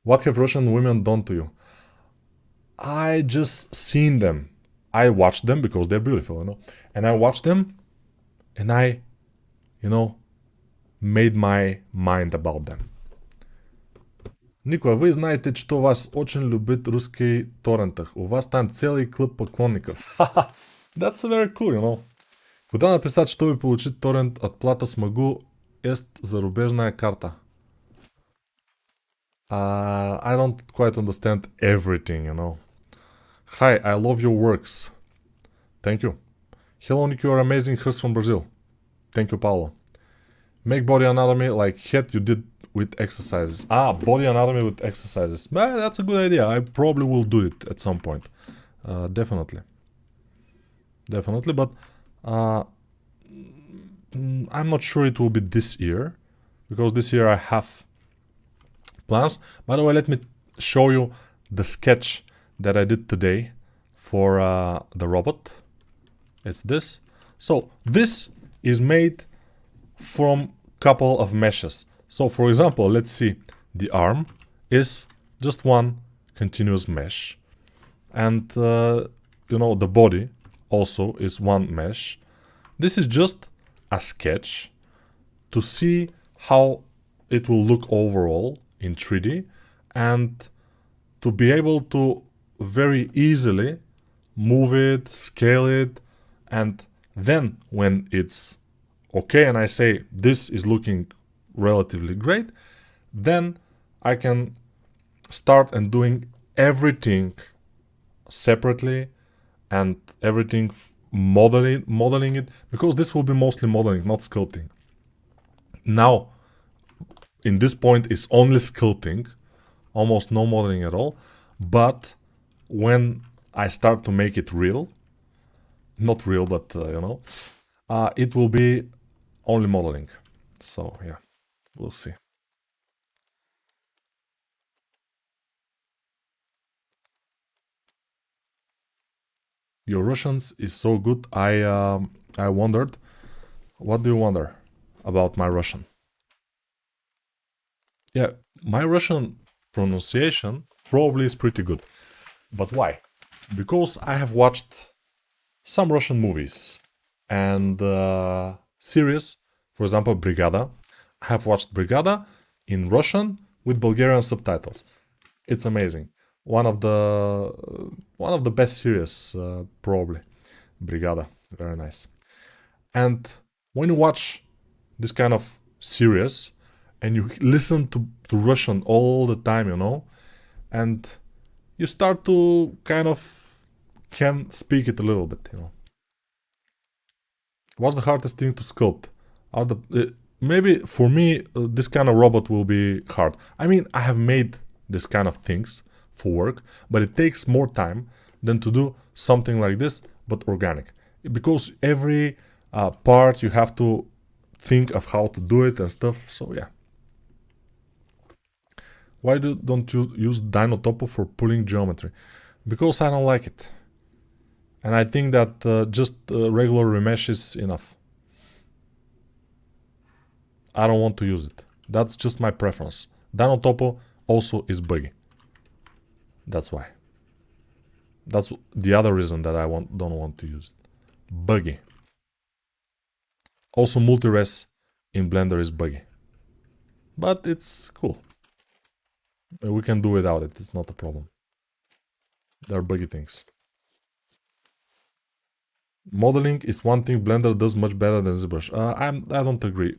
What have Russian women done to you? I just seen them. I watched them because they're beautiful, And I watched them and I, made my mind about them. Никола, вы знаете, что у вас очень любит русский торрентах. У вас там целый клуб поклонников. That's very cool, Куда написать, чтобы получить торрент от плата смогу est зарубежная карта? I don't quite understand everything, Hi, I love your works. Thank you. Hello, Nick, you're amazing. Here's from Brazil. Thank you, Paulo. Make body anatomy like head you did with exercises. Body anatomy with exercises. That's a good idea. I probably will do it at some point. Definitely, but I'm not sure it will be this year, because this year I have plans. By the way, let me show you the sketch that I did today for the robot. It's this. So this is made from couple of meshes. So for example, let's see, the arm is just one continuous mesh, and the body also is one mesh. This is just a sketch to see how it will look overall in 3D, and to be able to very easily move it, scale it, and then when it's okay and I say this is looking relatively great, then I can start and doing everything separately and everything modeling it, because this will be mostly modeling, not sculpting. Now, in this point, it's only sculpting, almost no modeling at all. But when I start to make it real, not real, but it will be only modeling. So yeah, we'll see. Your Russians is so good. I wondered, what do you wonder about my Russian? Yeah, my Russian pronunciation probably is pretty good. But why? Because I have watched some Russian movies and series. For example, Brigada. I have watched Brigada in Russian with Bulgarian subtitles. It's amazing. One of the best series, probably. Brigada, very nice. And when you watch this kind of series and you listen to Russian all the time, you know, and you start to kind of can speak it a little bit, you know. What's the hardest thing to sculpt? Maybe for me, this kind of robot will be hard. I mean, I have made this kind of things for work, but it takes more time than to do something like this, but organic. Because every part you have to think of how to do it and stuff, so yeah. Why don't you use Dino Topo for pulling geometry? Because I don't like it. And I think that just regular remesh is enough. I don't want to use it. That's just my preference. Dino Topo also is buggy. That's why. That's the other reason that I don't want to use it. Buggy. Also multi-res in Blender is buggy. But it's cool. We can do without it, it's not a problem. There are buggy things. Modeling is one thing Blender does much better than ZBrush. I don't agree.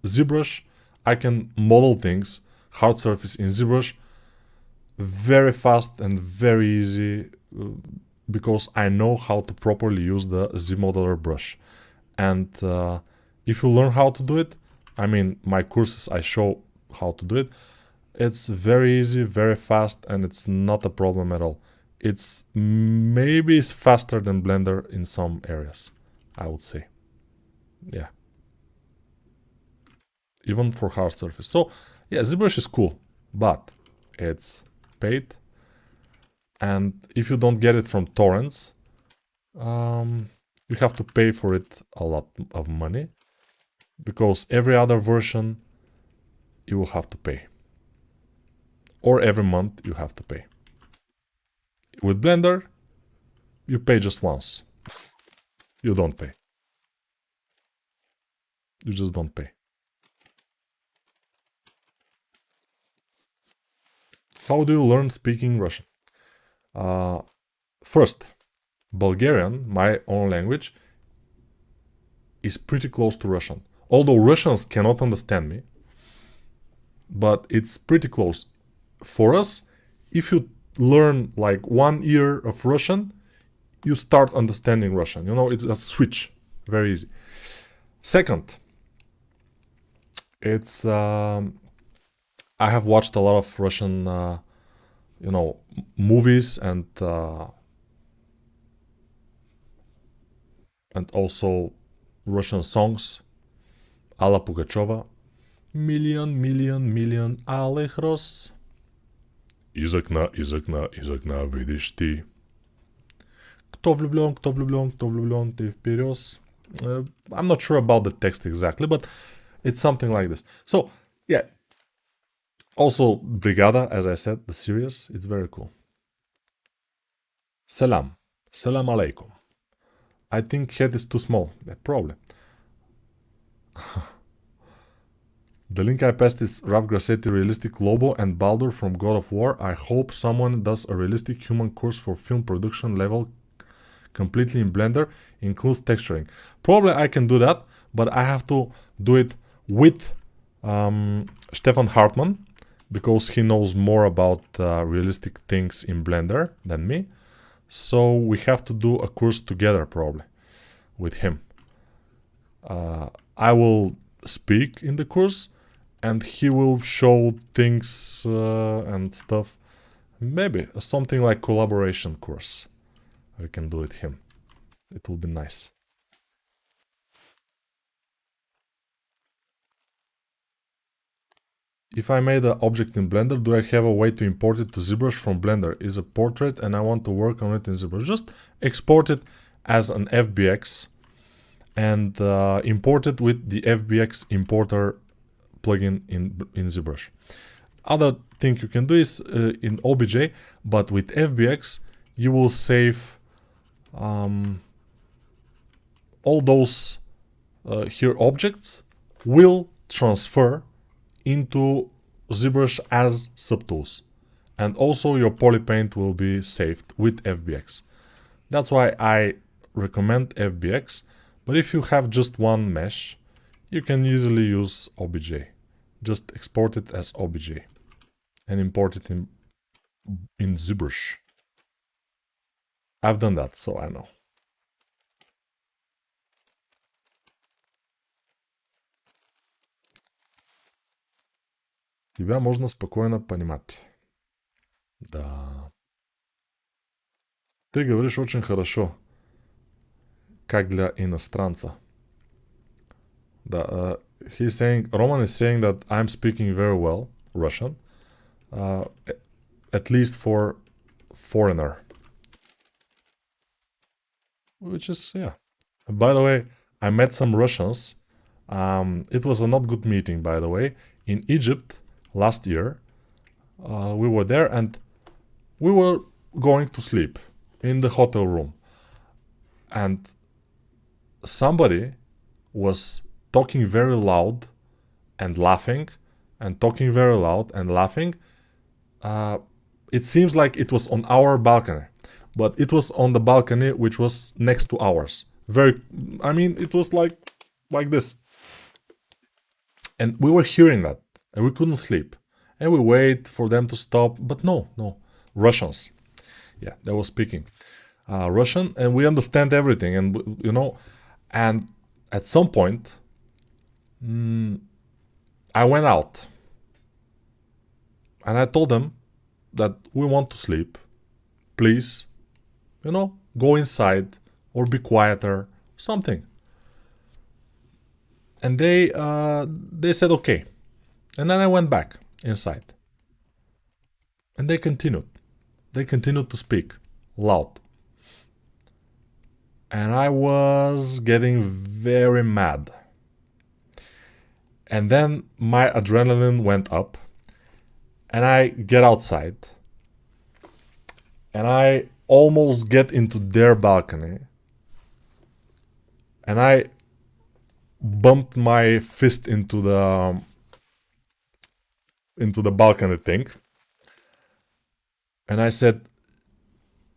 ZBrush, I can model things, hard surface in ZBrush, very fast and very easy because I know how to properly use the ZModeler brush. And if you learn how to do it, I mean, my courses, I show how to do it. It's very easy, very fast, and it's not a problem at all. It's maybe faster than Blender in some areas, I would say. Yeah. Even for hard surface. So, yeah, ZBrush is cool, but it's paid. And if you don't get it from torrents, you have to pay for it a lot of money. Because every other version, you will have to pay. Or every month you have to pay. With Blender, you pay just once. You don't pay. You just don't pay. How do you learn speaking Russian? First, Bulgarian, my own language, is pretty close to Russian. Although Russians cannot understand me, but it's pretty close. For us, if you learn like 1 year of Russian, you start understanding Russian. You know, it's a switch. Very easy. Second, it's I have watched a lot of Russian, you know, movies and also Russian songs. Alla Pugacheva. Million алых роз. Из окна, видишь ты. Кто влюблен, ты вперед. I'm not sure about the text exactly, but it's something like this. So, yeah. Also, Brigada, as I said, the series, it's very cool. Salam alaikum. I think head is too small. Yeah, probably. The link I passed is Rav Grassetti realistic Lobo and Baldur from God of War. I hope someone does a realistic human course for film production level completely in Blender, includes texturing. Probably I can do that, but I have to do it with Stefan Hartmann, because he knows more about realistic things in Blender than me. So we have to do a course together probably with him. I will speak in the course and he will show things and stuff. Maybe something like collaboration course. We can do with him. It will be nice. If I made an object in Blender, do I have a way to import it to ZBrush from Blender? Is a portrait and I want to work on it in ZBrush. Just export it as an FBX and import it with the FBX importer plugin in ZBrush. Other thing you can do is in OBJ, but with FBX you will save all those here objects will transfer into ZBrush as subtools. And also your polypaint will be saved with FBX. That's why I recommend FBX. But if you have just one mesh, you can easily use OBJ. Just export it as OBJ and import it in ZBrush. I've done that, so I know. Тебя можно спокойно понимать. Да. Ты говоришь очень хорошо, как для иностранца. Да. He's saying, Roman is saying that I'm speaking very well Russian, at least for foreigner. Which is, yeah. By the way, I met some Russians. It was a not good meeting, by the way. In Egypt, last year, we were there and we were going to sleep in the hotel room. And somebody was talking very loud and laughing, and talking very loud and laughing. It seems like it was on our balcony, but it was on the balcony which was next to ours. I mean, it was like this. And we were hearing that, and we couldn't sleep. And we wait for them to stop, but no. Russians. Yeah, they were speaking Russian, and we understand everything, and and at some point, I went out, and I told them that we want to sleep. Please, go inside or be quieter, something. And they said okay. And then I went back inside. And they continued. They continued to speak loud. And I was getting very mad. And then my adrenaline went up. And I get outside. And I almost get into their balcony. And I bumped my fist into the balcony thing. And I said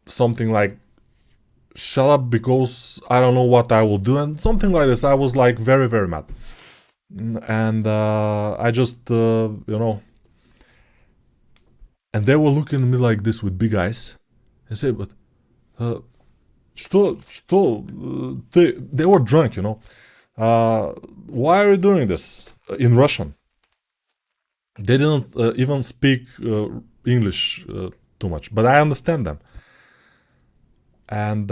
something like, shut up because I don't know what I will do. And something like this. I was like very, very mad. And I just, and they were looking at me like this with big eyes. I said, but, they were drunk, why are you doing this? In Russian. They didn't even speak English too much, but I understand them. And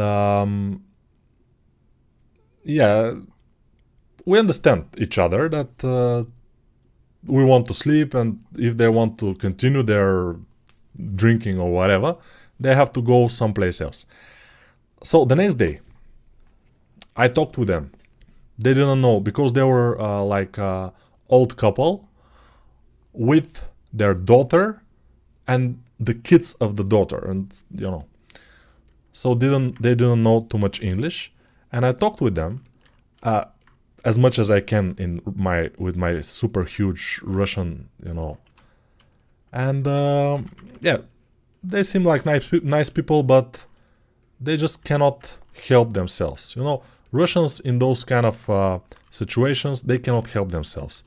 we understand each other that we want to sleep, and if they want to continue their drinking or whatever, they have to go someplace else. So the next day, I talked with them. They didn't know because they were like an old couple with their daughter and the kids of the daughter, and so they didn't know too much English. And I talked with them as much as I can with my super huge Russian, and they seem like nice people, but they just cannot help themselves. Russians in those kind of situations, they cannot help themselves.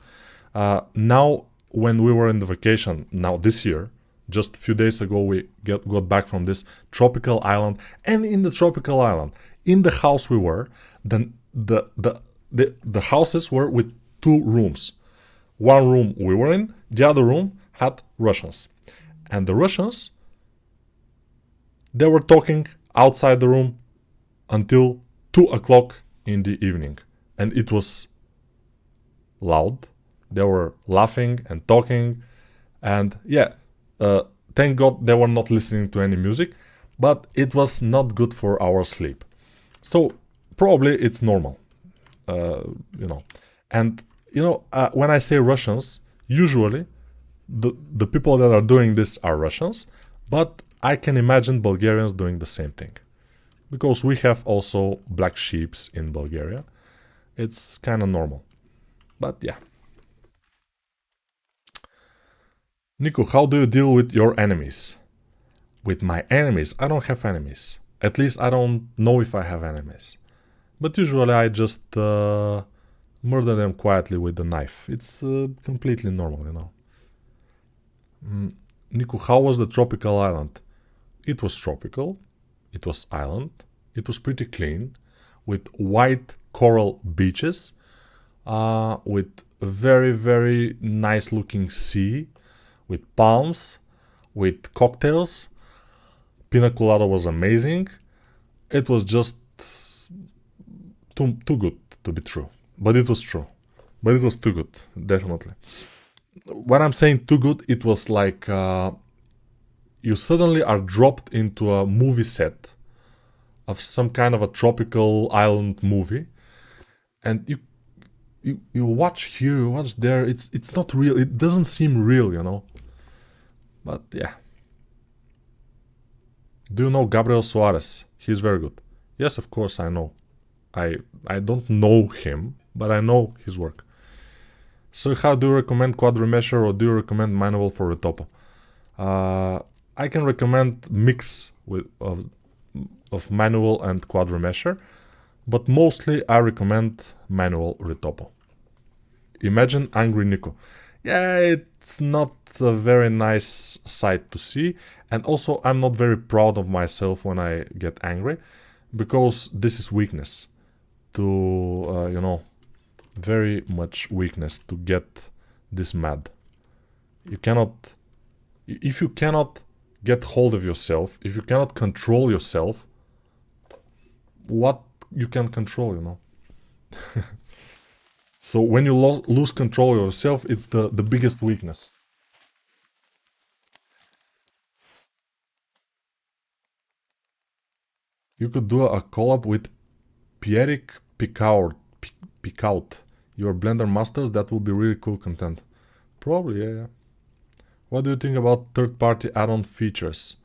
Now, when we were in the vacation, now this year, just a few days ago, we got back from this tropical island, and in the tropical island, in the house we were, the houses were with 2 rooms. One room we were in, the other room had Russians, and the Russians, they were talking outside the room until 2 o'clock in the evening, and it was loud. They were laughing and talking, and thank God they were not listening to any music, but it was not good for our sleep. So probably it's normal, And when I say Russians, usually the people that are doing this are Russians, but I can imagine Bulgarians doing the same thing. because we have also black sheeps in Bulgaria. It's kind of normal. But yeah. Nico, how do you deal with your enemies? With my enemies? I don't have enemies. At least I don't know if I have enemies. But usually I just murder them quietly with a knife. It's completely normal, you know. Nico, how was the tropical island? It was tropical. It was island. It was pretty clean. With white coral beaches. With very, very nice looking sea. With palms. With cocktails. Pina colada was amazing. It was just too good to be true. But it was true. But it was too good, definitely. When I'm saying too good, it was like you suddenly are dropped into a movie set of some kind of a tropical island movie, and you watch here, you watch there. It's not real. It doesn't seem real, you know. But yeah. Do you know Gabriel Suarez? He's very good. Yes, of course I know. I don't know him, but I know his work. So how do you recommend quad remesher, or do you recommend manual for Retopo? I can recommend mix of manual and quad remesher, but mostly I recommend manual Retopo. Imagine angry Nico. Yeah, it's not a very nice sight to see, and also I'm not very proud of myself when I get angry, because this is weakness. To you know, very much weakness to get this mad. You cannot, if you cannot get hold of yourself, if you cannot control yourself, what you can control, you know? So when you lose control of yourself, it's the biggest weakness. You could do a collab with Pierrick Picaut, your Blender Masters. That would be really cool content. Probably, yeah. What do you think about third-party add-on features?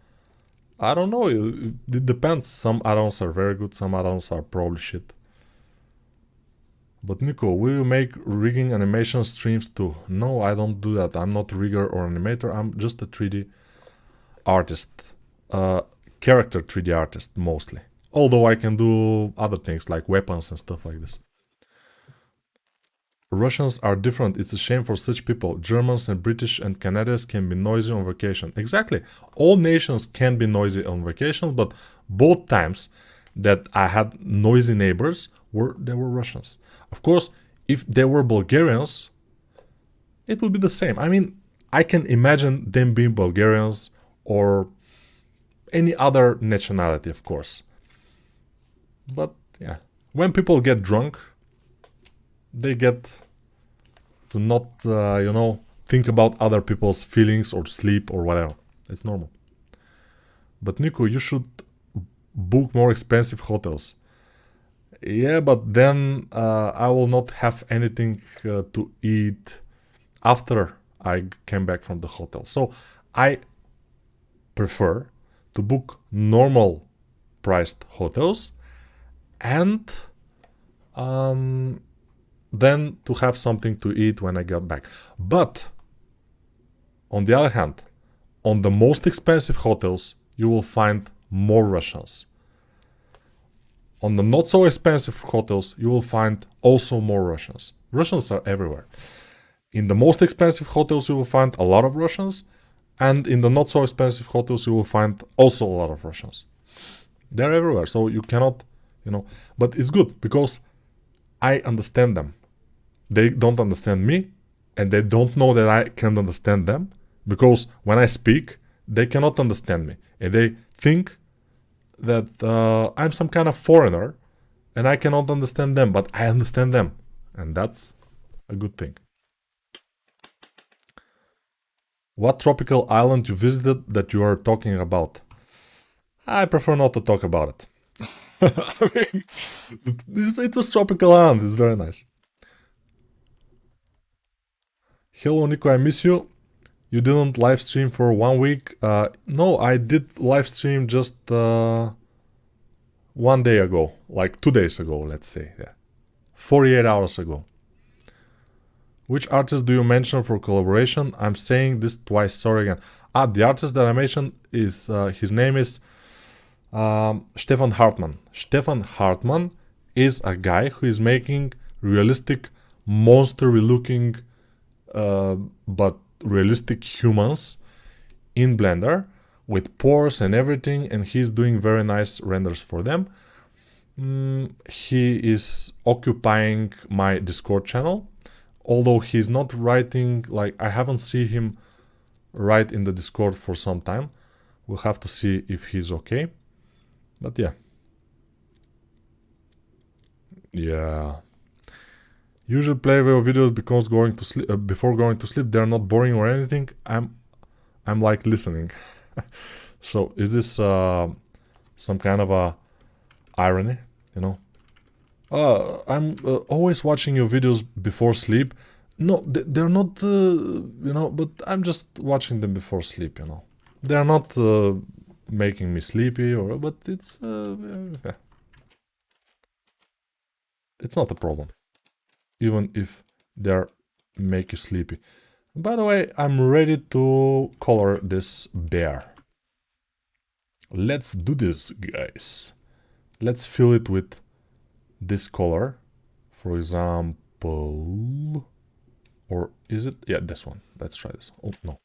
I don't know, it depends. Some add-ons are very good, some add-ons are probably shit. But Nico, will you make rigging animation streams too? No, I don't do that. I'm not a rigger or animator, I'm just a 3D artist. Character 3D artist, mostly. Although I can do other things like weapons and stuff like this. Russians are different. It's a shame for such people. Germans and British and Canadians can be noisy on vacation. Exactly. All nations can be noisy on vacation, but both times that I had noisy neighbors they were Russians. Of course, if they were Bulgarians, it would be the same. I mean, I can imagine them being Bulgarians or any other nationality, of course. But yeah, when people get drunk, they get to not, you know, think about other people's feelings or sleep or whatever. It's normal. But Nico, you should book more expensive hotels. Yeah, but then I will not have anything to eat after I came back from the hotel. So I prefer to book normal priced hotels and then to have something to eat when I get back. But on the other hand, on the most expensive hotels, you will find more Russians. On the not so expensive hotels, you will find also more Russians. Russians are everywhere. In the most expensive hotels, you will find a lot of Russians, and in the not so expensive hotels, you will find also a lot of Russians. They're everywhere, so you cannot, you know, but it's good because I understand them. They don't understand me, and they don't know that I can understand them, because when I speak, they cannot understand me, and they think that I'm some kind of foreigner, and I cannot understand them, but I understand them, and that's a good thing. What tropical island you visited that you are talking about? I prefer not to talk about it. I mean, it was tropical island, it's very nice. Hello Nico, I miss you. You didn't live stream for 1 week? No, I did live stream just 1 day ago, like 2 days ago, let's say, yeah, 48 hours ago. Which artist do you mention for collaboration? I'm saying this twice, sorry again. The artist that I mentioned is, his name is Stefan Hartmann. Stefan Hartmann is a guy who is making realistic, monster-y looking, but realistic humans in Blender with pores and everything, and he's doing very nice renders for them. He is occupying my Discord channel, although he's not writing, like, I haven't seen him write in the Discord for some time. We'll have to see if he's okay. But yeah. Yeah. Usually play your videos because going to sleep before going to sleep. They're not boring or anything. I'm like listening. So is this some kind of a irony, you know? I'm always watching your videos before sleep. No, they're not, you know, but I'm just watching them before sleep, you know. They're not making me sleepy, or, but it's, yeah. It's not a problem, even if they're make you sleepy. By the way, I'm ready to color this bear. Let's do this, guys. Let's fill it with this color, for example, or is it? Yeah, this one. Let's try this. Oh, no.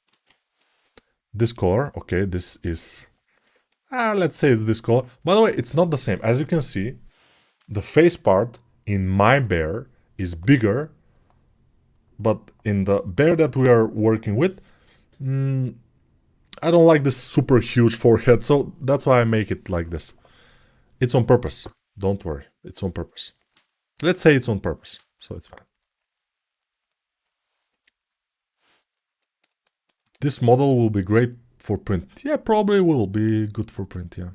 This color, okay, this is, let's say it's this color. By the way, it's not the same. As you can see, the face part in my bear is bigger, but in the bear that we are working with, I don't like this super huge forehead, so that's why I make it like this. It's on purpose. Don't worry, it's on purpose. Let's say it's on purpose, so it's fine. This model will be great for print. Yeah, probably will be good for print, yeah.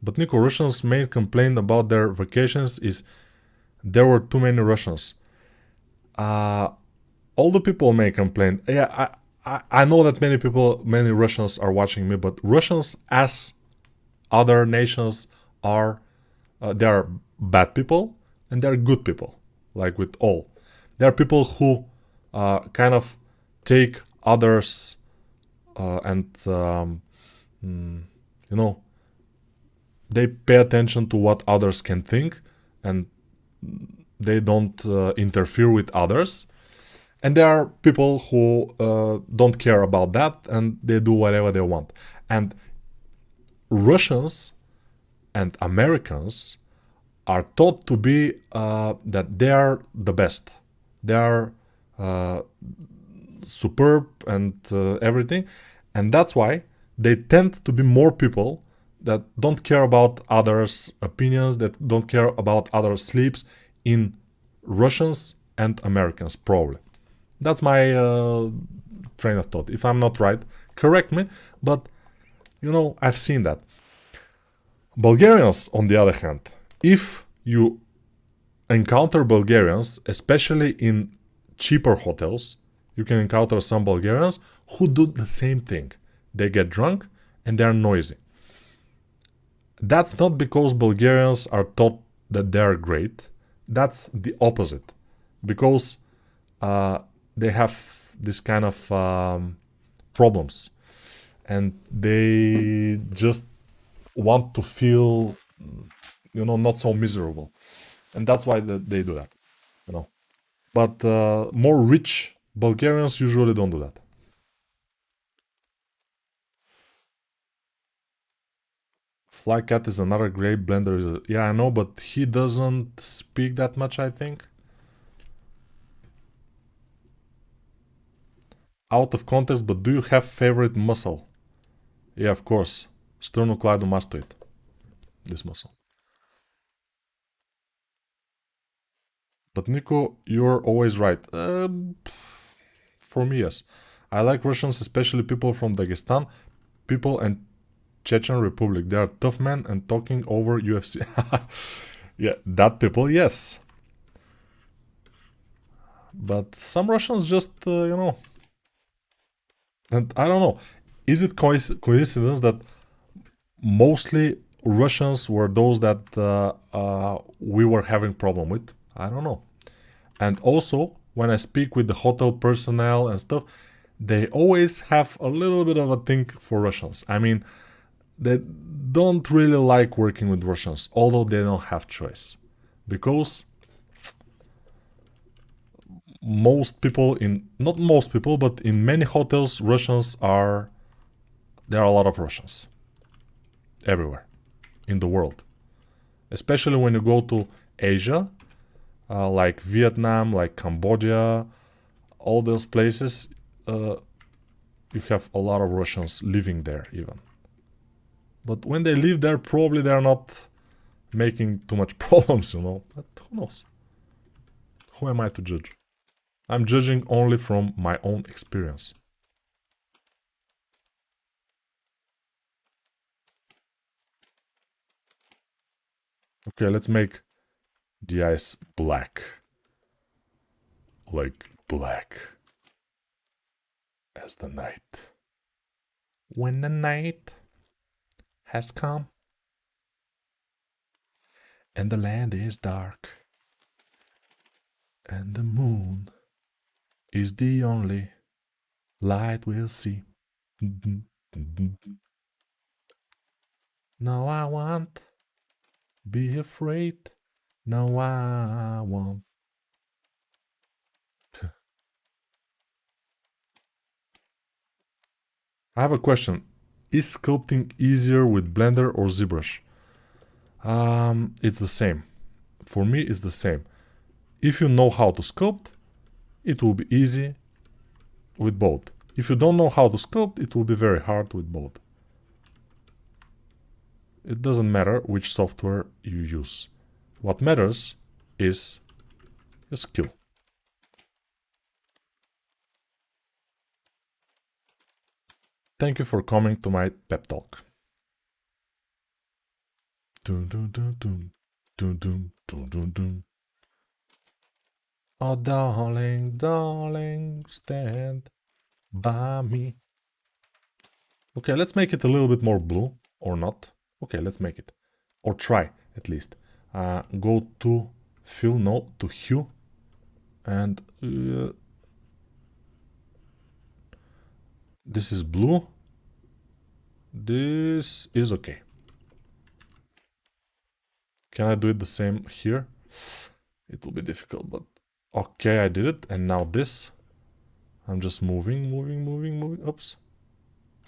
But Nico, Russians' main complaint about their vacations is there were too many Russians. All the people may complain. Yeah, I know that many Russians are watching me, but Russians, as other nations, are they are bad people and they're good people, like with all. There are people who kind of take others and you know, they pay attention to what others can think, and they don't interfere with others. And there are people who don't care about that, and they do whatever they want. And Russians and Americans are taught to be that they are the best. They are superb and everything. And that's why they tend to be more people that don't care about others' opinions, that don't care about others' sleeps in Russians and Americans, probably. That's my train of thought. If I'm not right, correct me, but, you know, I've seen that. Bulgarians, on the other hand, if you encounter Bulgarians, especially in cheaper hotels, you can encounter some Bulgarians who do the same thing. They get drunk and they're noisy. That's not because Bulgarians are taught that they're great. That's the opposite. Because they have this kind of problems. And they just want to feel, you know, not so miserable. And that's why they do that, you know. But more rich Bulgarians usually don't do that. Flycat is another great blender. Yeah, I know, but he doesn't speak that much, I think. Out of context, but do you have favorite muscle? Yeah, of course. Sternocleidomastoid. This muscle. But Nico, you're always right. For me, yes. I like Russians, especially people from Dagestan, people and Chechen Republic. They are tough men and talking over UFC. Yeah, that people, yes. But some Russians just, you know, and I don't know. Is it coincidence that mostly Russians were those that we were having problem with? I don't know. And also, when I speak with the hotel personnel and stuff, they always have a little bit of a thing for Russians. I mean, they don't really like working with Russians, although they don't have choice. Because most people not most people, but in many hotels, there are a lot of Russians. Everywhere in the world. Especially when you go to Asia, like Vietnam, like Cambodia, all those places, you have a lot of Russians living there even. But when they live there, probably they're not making too much problems, But who knows? Who am I to judge? I'm judging only from my own experience. Okay, let's make the eyes black. Like black as the night. When the night has come and the land is dark and the moon is the only light we'll see. No, I won't be afraid. No, I won't. I have a question. Is sculpting easier with Blender or ZBrush? It's the same. For me, it's the same. If you know how to sculpt, it will be easy with both. If you don't know how to sculpt, it will be very hard with both. It doesn't matter which software you use. What matters is your skill. Thank you for coming to my pep talk. Dun, dun, dun, dun, dun, dun, dun, dun, dun. Oh, darling, darling, stand by me. Okay, let's make it a little bit more blue, or not. Okay, let's make it. Or try, at least. Go to fill, no, to hue. And this is blue. This is okay. Can I do it the same here? It will be difficult, but okay, I did it. And now this. I'm just moving. Oops.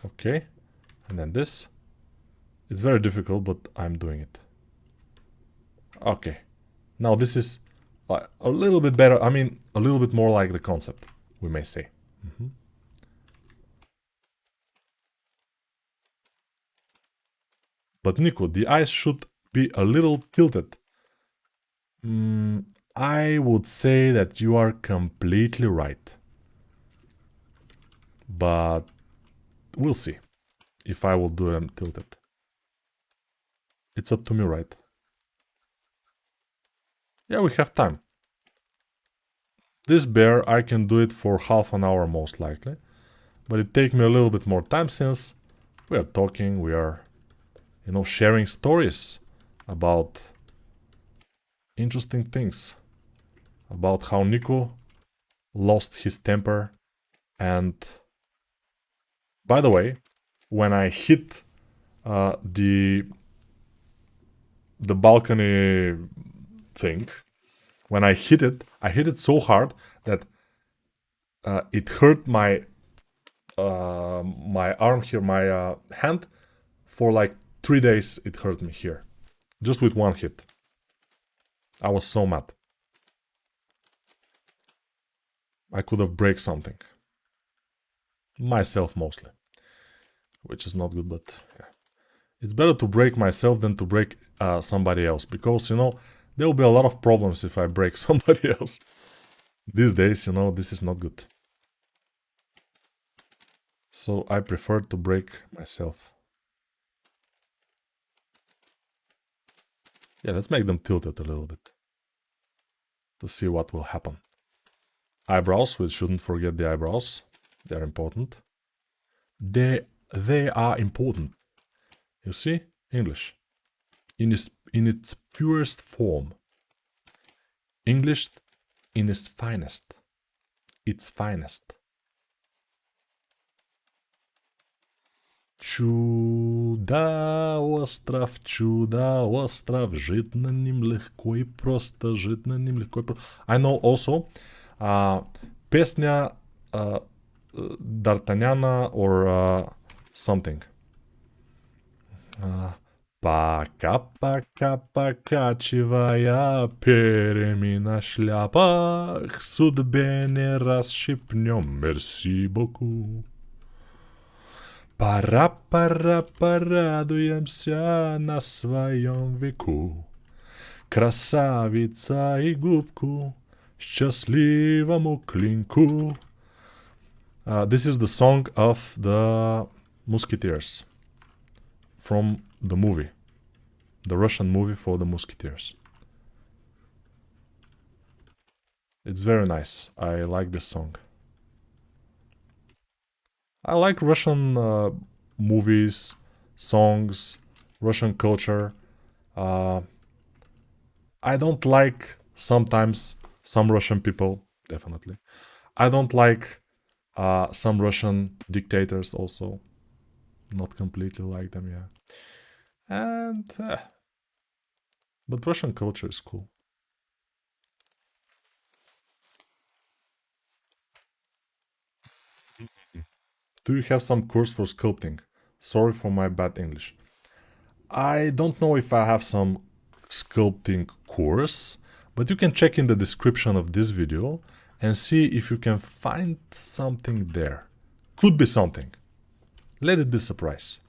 Okay. And then this. It's very difficult, but I'm doing it. Okay. Now this is a little bit better. I mean, a little bit more like the concept, we may say. But Nico, the eyes should be a little tilted. I would say that you are completely right. But we'll see if I will do them tilted. It's up to me, right? Yeah, we have time. This bear, I can do it for half an hour most likely. But it takes me a little bit more time since we are talking, we are, sharing stories about interesting things. About how Nico lost his temper. And by the way, when I hit the balcony thing, when I hit it so hard that it hurt my arm here, my hand, for like 3 days. It hurt me here, just with one hit. I was so mad. I could have break something. Myself mostly, which is not good, but yeah. It's better to break myself than to break somebody else, because, there will be a lot of problems if I break somebody else. These days, this is not good. So I prefer to break myself. Yeah, let's make them tilted a little bit to see what will happen. Eyebrows, we shouldn't forget the eyebrows. They're important. They are important. You see? English. in its purest form. English in its finest. Its finest. Чудо-остров, чудо-остров, жить на ним легко и просто, жить на ним легко и просто. I know also песня D'Artagnana or something. Пока-пока-пока, чивая перьями на шляпах, судьбе не расщепнем, мерси боку. Пора, порадуемся на своем веку. Красавица и губку, счастливому клинку. This is the song of the Musketeers from the movie, the Russian movie for the Musketeers. It's very nice. I like this song. I like Russian movies, songs, Russian culture. I don't like sometimes some Russian people, definitely. I don't like some Russian dictators also. Not completely like them, yeah. And but Russian culture is cool. Do you have some course for sculpting? Sorry for my bad English. I don't know if I have some sculpting course, but you can check in the description of this video and see if you can find something there. Could be something. Let it be a surprise.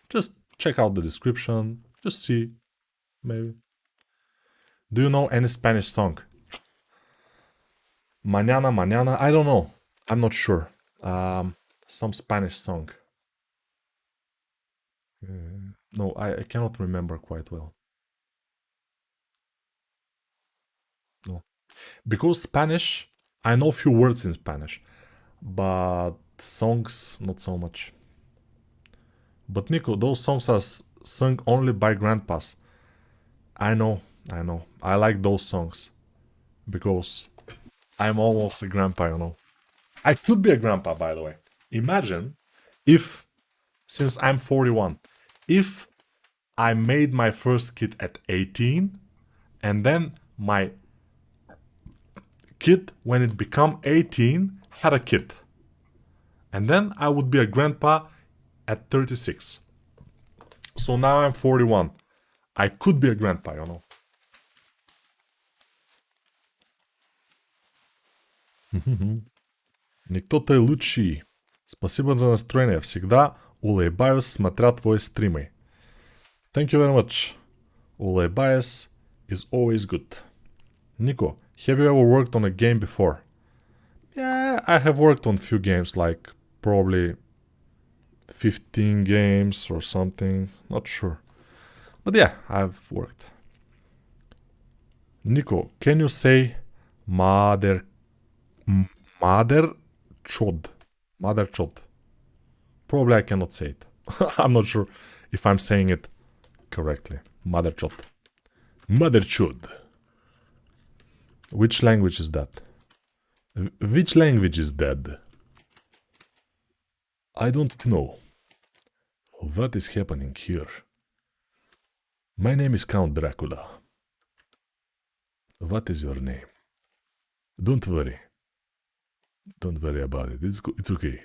Just check out the description, just see, maybe. Do you know any Spanish song? Mañana, mañana, I don't know. I'm not sure. Some Spanish song. No, I cannot remember quite well. No. Because Spanish, I know few words in Spanish, but songs, not so much. But Nico, those songs are sung only by grandpas. I know. I like those songs. Because I'm almost a grandpa, you know. I could be a grandpa, by the way. Imagine if, since I'm 41, if I made my first kid at 18, and then my kid, when it became 18, had a kid. And then I would be a grandpa at 36. So now I'm 41. I could be a grandpa, you know. Никто ты лучший. Спасибо за настроение. Всегда улыбаюсь, смотря твои стримы. Thank you very much. Улыбаюсь is always good. Nico, have you ever worked on a game before? Yeah, I have worked on few games, like probably 15 games or something. Not sure. But yeah, I've worked. Nico, can you say mother chod? Mother chod. Probably I cannot say it. I'm not sure if I'm saying it correctly. Mother chod. Mother chod. Which language is that? Which language is that? I don't know. What is happening here? My name is Count Dracula. What is your name? Don't worry. Don't worry about it. It's okay.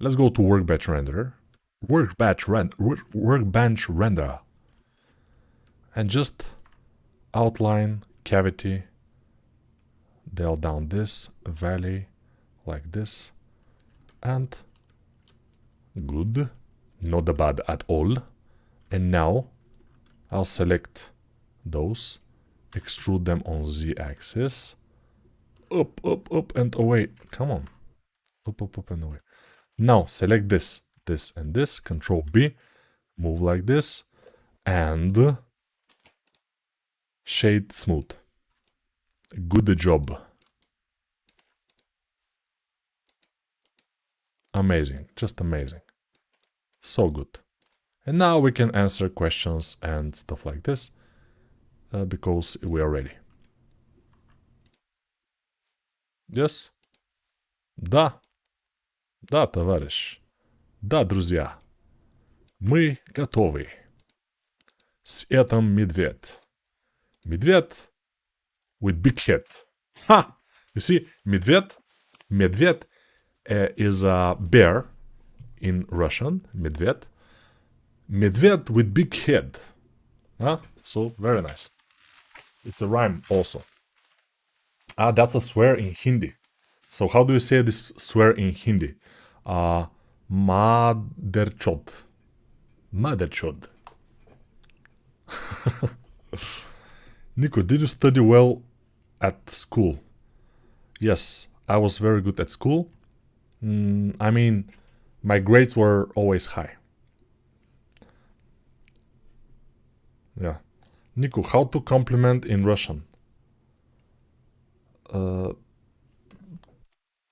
Let's go to Workbench Renderer. Workbench Render. And just outline, cavity, dial down this, valley, like this. And good. Not bad at all. And now I'll select those, extrude them on Z-axis. Up, up, up, and away. Come on. Up, up, up, and away. Now select this, this, and this. Control B. Move like this. And shade smooth. Good job. Amazing. Just amazing. So good. And now we can answer questions and stuff like this because we are ready. Yes? Да. Да, товарищ. Да, друзья. Мы готовы. С этим медведь. Медведь with big head. Ha! You see, медведь is a bear in Russian. Медведь. Медведь with big head. Huh? So, very nice. It's a rhyme also. Ah, that's a swear in Hindi. So, how do you say this swear in Hindi? Motherchod. Motherchod. Nico, did you study well at school? Yes, I was very good at school. I mean, my grades were always high. Yeah. Nico, how to compliment in Russian?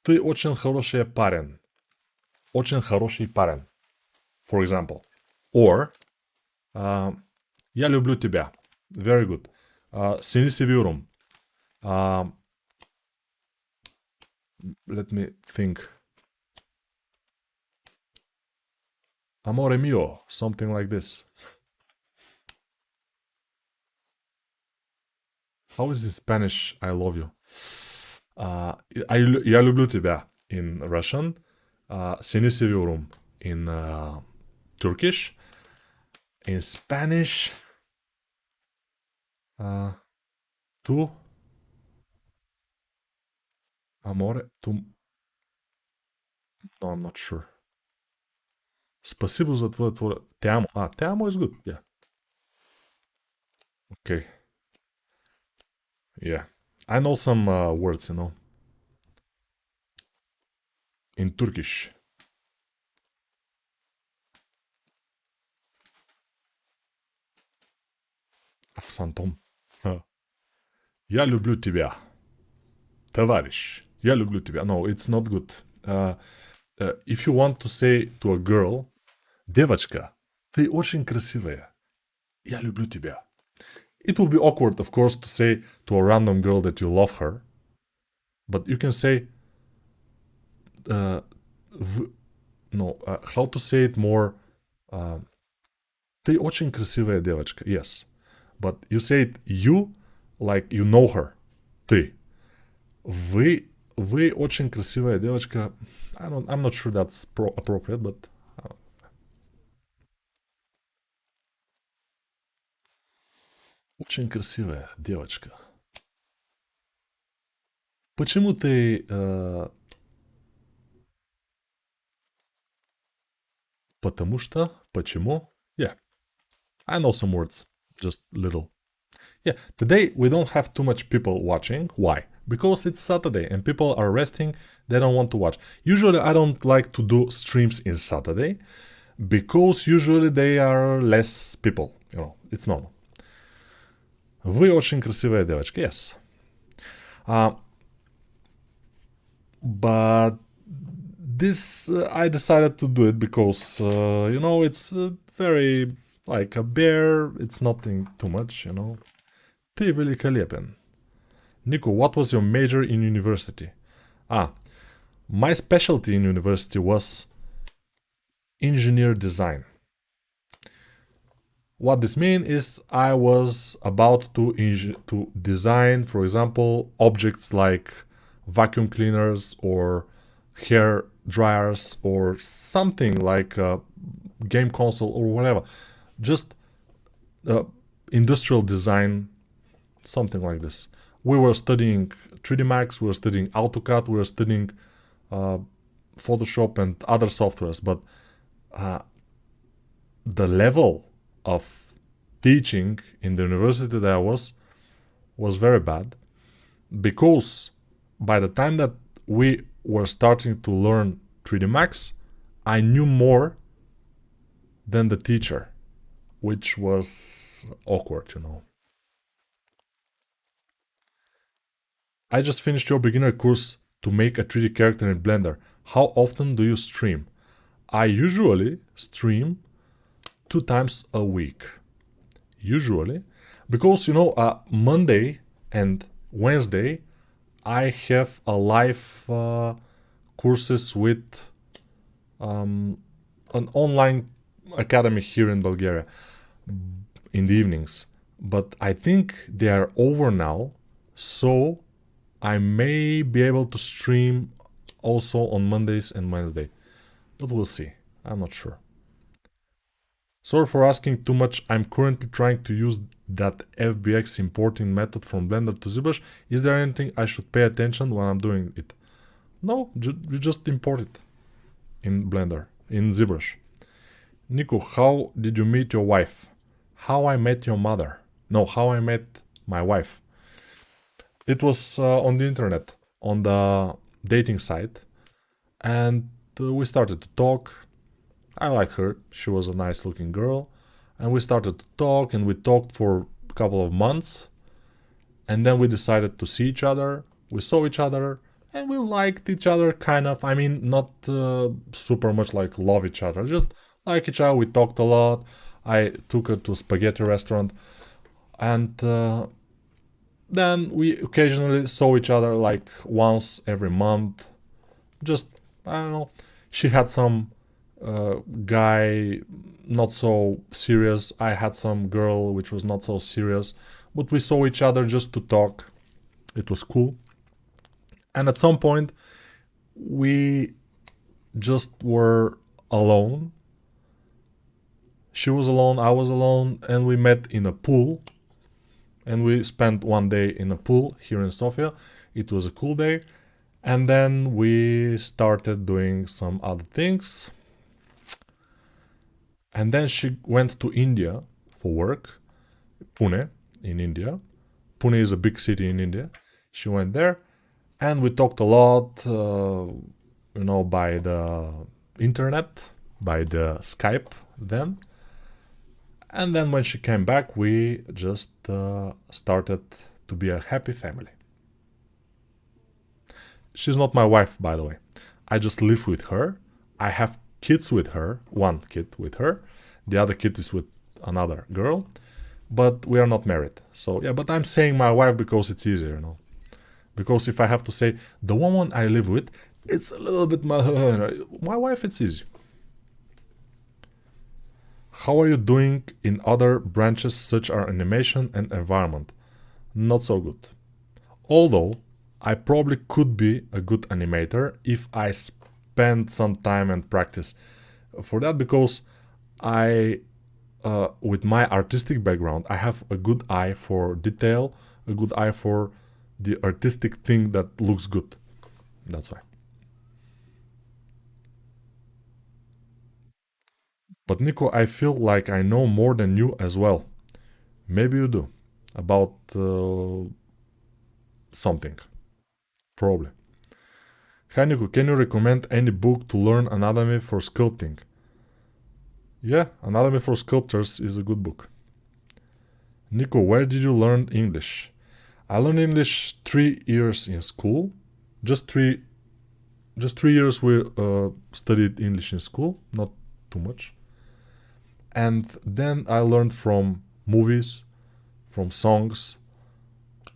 Ты очень хороший парень. Очень хороший парень. For example. Or, я люблю тебя. Very good. Sinisivirum. Let me think. Amore mio. Something like this. How is in Spanish I love you? Я люблю тебя in Russian. Sinisivirum in Turkish. In Spanish, tu amore, tu. No, I'm not sure. Спасибо за твое творение. Te amo. Te amo is good. Yeah. Okay. Yeah. I know some words, in Turkish. Фантом. Я люблю тебя. Товарищ. Я люблю тебя. No, it's not good. If you want to say to a girl, девочка, ты очень красивая. Я люблю тебя. It will be awkward, of course, to say to a random girl that you love her. But you can say... how to say it more... Ты очень красивая девочка. Yes. But you say it you, like you know her. Ты. Вы очень красивая девочка. I'm not sure that's appropriate, but... Очень красивая девочка. Почему ты... Потому что... Почему? Yeah. I know some words. Just little. Yeah, today we don't have too much people watching. Why? Because it's Saturday and people are resting. They don't want to watch. Usually I don't like to do streams in Saturday because usually they are less people. It's normal. Вы очень красивая девочка. Yes. But this I decided to do it because, it's very like a bear. It's nothing too much, Ты великолепен. Nico, what was your major in university? My specialty in university was engineer design. What this means is I was about to design, for example, objects like vacuum cleaners or hair dryers or something like a game console or whatever. Just industrial design, something like this. We were studying 3D Max, we were studying AutoCAD, we were studying Photoshop and other softwares, but the level of teaching in the university that I was very bad, because by the time that we were starting to learn 3D Max, I knew more than the teacher, which was awkward, I just finished your beginner course to make a 3D character in Blender. How often do you stream? I usually stream 2 times a week. Usually. Because, you know, Monday and Wednesday, I have a live courses with an online academy here in Bulgaria in the evenings. But I think they are over now, so I may be able to stream also on Mondays and Wednesday. But we'll see. I'm not sure. Sorry for asking too much. I'm currently trying to use that FBX importing method from Blender to ZBrush. Is there anything I should pay attention when I'm doing it? No, you just import it in Blender, in ZBrush. Nico, how did you meet your wife? How I met your mother? No, how I met my wife. It was on the internet, on the dating site. And we started to talk. I liked her. She was a nice looking girl. And we started to talk, and we talked for a couple of months. And then we decided to see each other. We saw each other, and we liked each other, kind of. I mean, not super much like love each other, just like each other. We talked a lot. I took her to a spaghetti restaurant. And then we occasionally saw each other like once every month. Just, I don't know. She had some guy not so serious. I had some girl which was not so serious. But we saw each other just to talk. It was cool. And at some point, we just were alone. She was alone, I was alone, and we met in a pool. And we spent one day in a pool here in Sofia. It was a cool day. And then we started doing some other things. And then she went to India for work. Pune, in India. Pune is a big city in India. She went there. And we talked a lot, you know, by the internet, by the Skype then. And then when she came back, we just started to be a happy family. She's not my wife, by the way. I just live with her. I have kids with her, one kid with her. The other kid is with another girl. But we are not married. So, yeah, but I'm saying my wife because it's easier, you know. Because if I have to say the woman I live with, it's a little bit my wife, it's easy. How are you doing in other branches such as animation and environment? Not so good. Although I probably could be a good animator if I spend some time and practice for that, because I, with my artistic background, I have a good eye for detail, a good eye for the artistic thing that looks good. That's why. But Nico, I feel like I know more than you as well. Maybe you do. About something. Probably. Hi Nico, can you recommend any book to learn anatomy for sculpting? Yeah, Anatomy for Sculptors is a good book. Nico, where did you learn English? I learned English 3 years in school. Just three years we studied English in school, not too much. And then I learned from movies, from songs,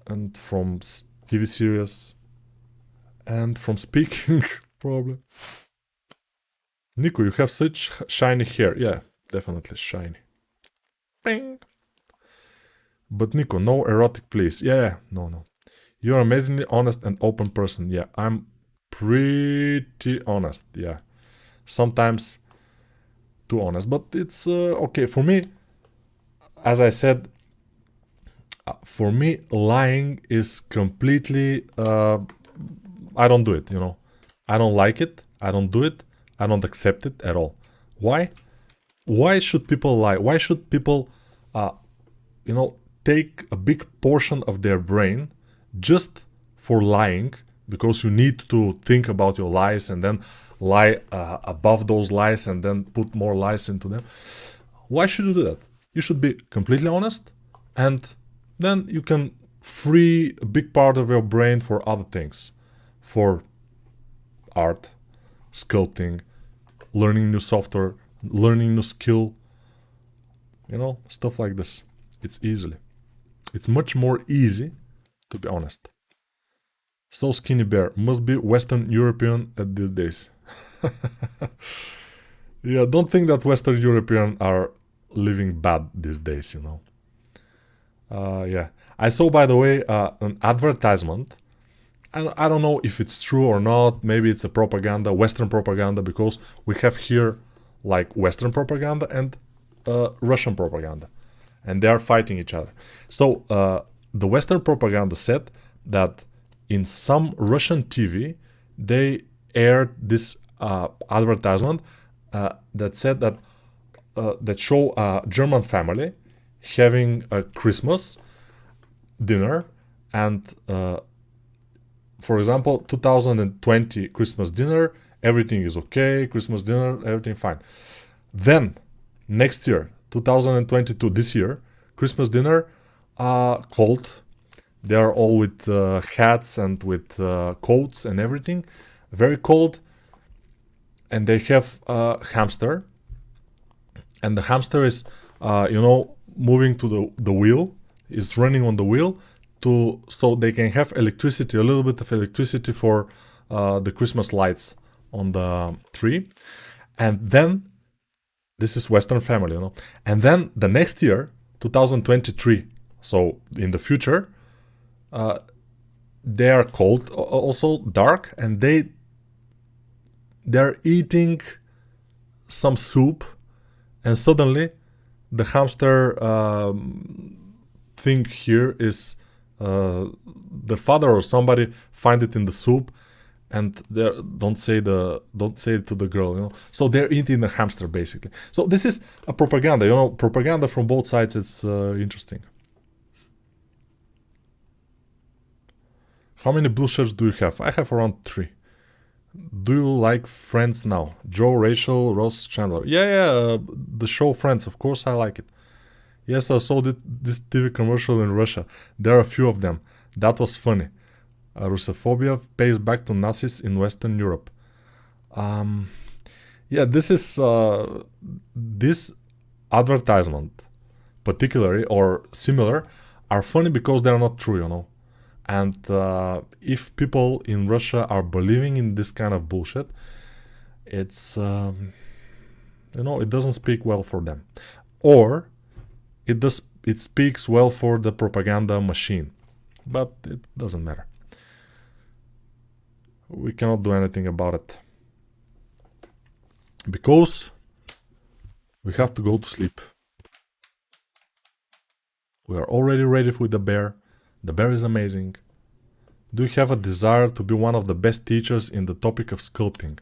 and from TV series, and from speaking, probably. Nico, you have such shiny hair. Yeah, definitely shiny. Bing. But Nico, no erotic, please. Yeah, no. You're amazingly honest and open person. Yeah, I'm pretty honest. Yeah, sometimes too honest, but it's okay for me. As I said, for me, lying is completely. I don't do it. You know, I don't like it. I don't do it. I don't accept it at all. Why? Why should people lie? Why should people, you know, take a big portion of their brain just for lying? Because you need to think about your lies and then lie above those lies and then put more lies into them. Why should you do that? You should be completely honest, and then you can free a big part of your brain for other things, for art, sculpting, learning new software, learning new skill, You know, stuff like this. It's much more easy, to be honest. So skinny bear must be Western European at these days. Yeah, don't think that Western European are living bad these days, you know. Yeah, I saw, by the way, an advertisement. I don't know if it's true or not. Maybe it's a propaganda, Western propaganda, because we have here like Western propaganda and Russian propaganda, and they are fighting each other. So the Western propaganda said that in some Russian TV they aired this advertisement that said that that show a German family having a Christmas dinner, and for example 2020 Christmas dinner, everything is okay, Christmas dinner, everything fine. Then next year 2022, this year, Christmas dinner, cold. They are all with hats and with coats and everything, very cold, and they have a hamster, and the hamster is moving to the wheel, is running on the wheel, to so they can have electricity, a little bit of electricity for the Christmas lights on the tree. And then this is Western family, you know. And then the next year, 2023, so in the future, they are cold, also dark, and they're eating some soup, and suddenly the hamster thing here is the father or somebody find it in the soup, and they don't say it to the girl, you know. So they're eating the hamster basically. So this is a propaganda, you know. Propaganda from both sides. It's interesting. How many blue shirts do you have? I have around 3. Do you like Friends now? Joe, Rachel, Ross, Chandler. Yeah, the show Friends, of course I like it. Yes, I saw this TV commercial in Russia. There are a few of them. That was funny. Russophobia pays back to Nazis in Western Europe. Yeah, this is this advertisement, particularly or similar, are funny because they are not true, you know. And if people in Russia are believing in this kind of bullshit, it's it doesn't speak well for them, or it speaks well for the propaganda machine, but it doesn't matter. We cannot do anything about it because we have to go to sleep. We are already ready with the bear. The bear is amazing. Do you have a desire to be one of the best teachers in the topic of sculpting?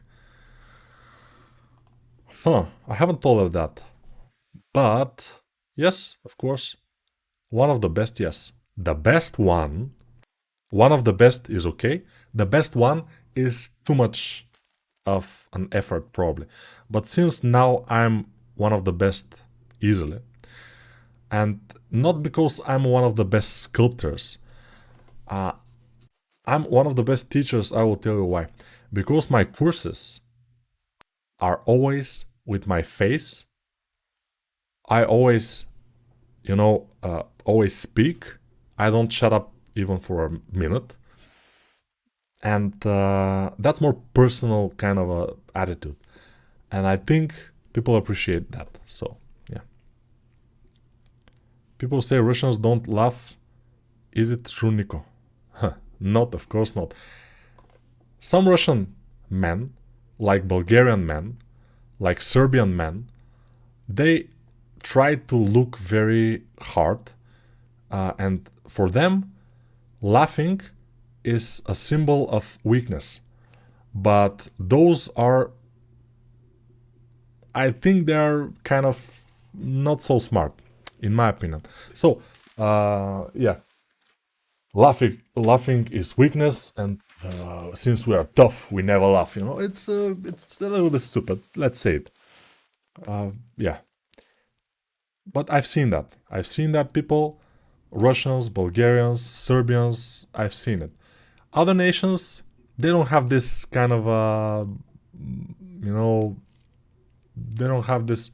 I haven't thought of that. But yes, of course. One of the best, yes. The best one of the best is okay. The best one is too much of an effort probably. But since now I'm one of the best easily, and not because I'm one of the best sculptors, I'm one of the best teachers. I will tell you why. Because my courses are always with my face. I always, always speak. I don't shut up even for a minute. And that's more personal kind of a attitude. And I think people appreciate that. So, yeah. People say Russians don't laugh. Is it true, Nico? Not, of course not. Some Russian men, like Bulgarian men, like Serbian men, they try to look very hard. And for them, laughing is a symbol of weakness. But those are, I think they are kind of not so smart, in my opinion. So, yeah. Laughing is weakness, and since we are tough, we never laugh. You know, it's a little bit stupid. Let's say it. Yeah. But I've seen that. I've seen that people, Russians, Bulgarians, Serbians. I've seen it. Other nations, they don't have this kind of they don't have this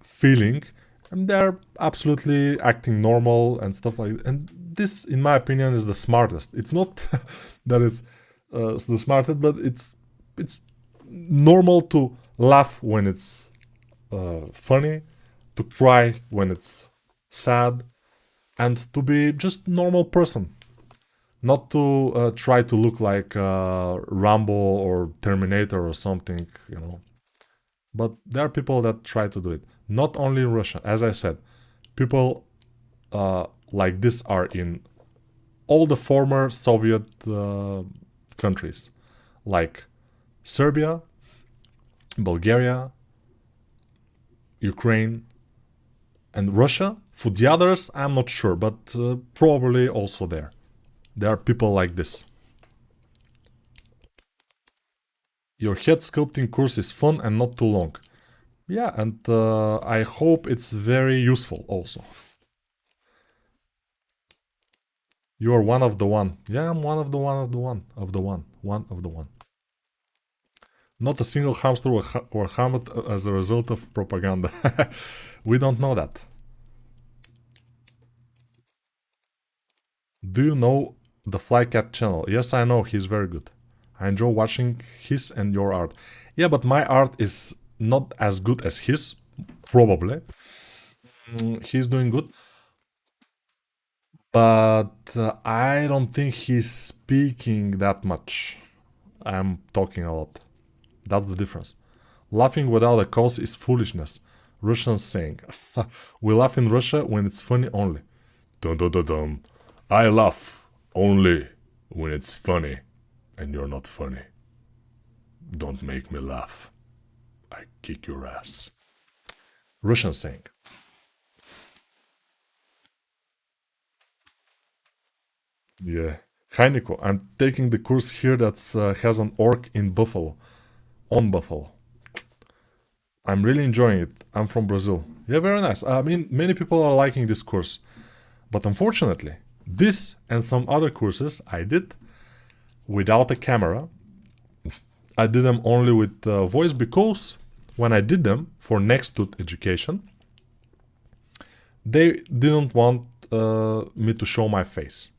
feeling, And they're absolutely acting normal and stuff like that. And this, in my opinion, is the smartest. It's not that it's the smartest, but it's normal to laugh when it's funny, to cry when it's sad, and to be just normal person. Not to try to look like Rambo or Terminator or something, you know. But there are people that try to do it. Not only in Russia, as I said, people like this are in all the former Soviet countries, like Serbia, Bulgaria, Ukraine, and Russia. For the others, I'm not sure, but probably also there. There are people like this. Your head sculpting course is fun and not too long. Yeah, and I hope it's very useful also. You are one of the one. Yeah, I'm one of the one of the one of the one. One of the one. Not a single hamster were harmed as a result of propaganda. We don't know that. Do you know the Flycat channel? Yes, I know. He's very good. I enjoy watching his and your art. Yeah, but my art is not as good as his, probably. He's doing good. But I don't think he's speaking that much. I'm talking a lot. That's the difference. Laughing without a cause is foolishness. Russians saying. We laugh in Russia when it's funny only. Dum dum dum dum. I laugh only when it's funny. And you're not funny. Don't make me laugh. I kick your ass. Russian saying. Yeah. Hi Nico, I'm taking the course here that has an orc in Buffalo. On Buffalo. I'm really enjoying it. I'm from Brazil. Yeah, very nice. I mean, many people are liking this course. But unfortunately, this and some other courses I did without a camera. I did them only with voice because when I did them for next to education, they didn't want me to show my face.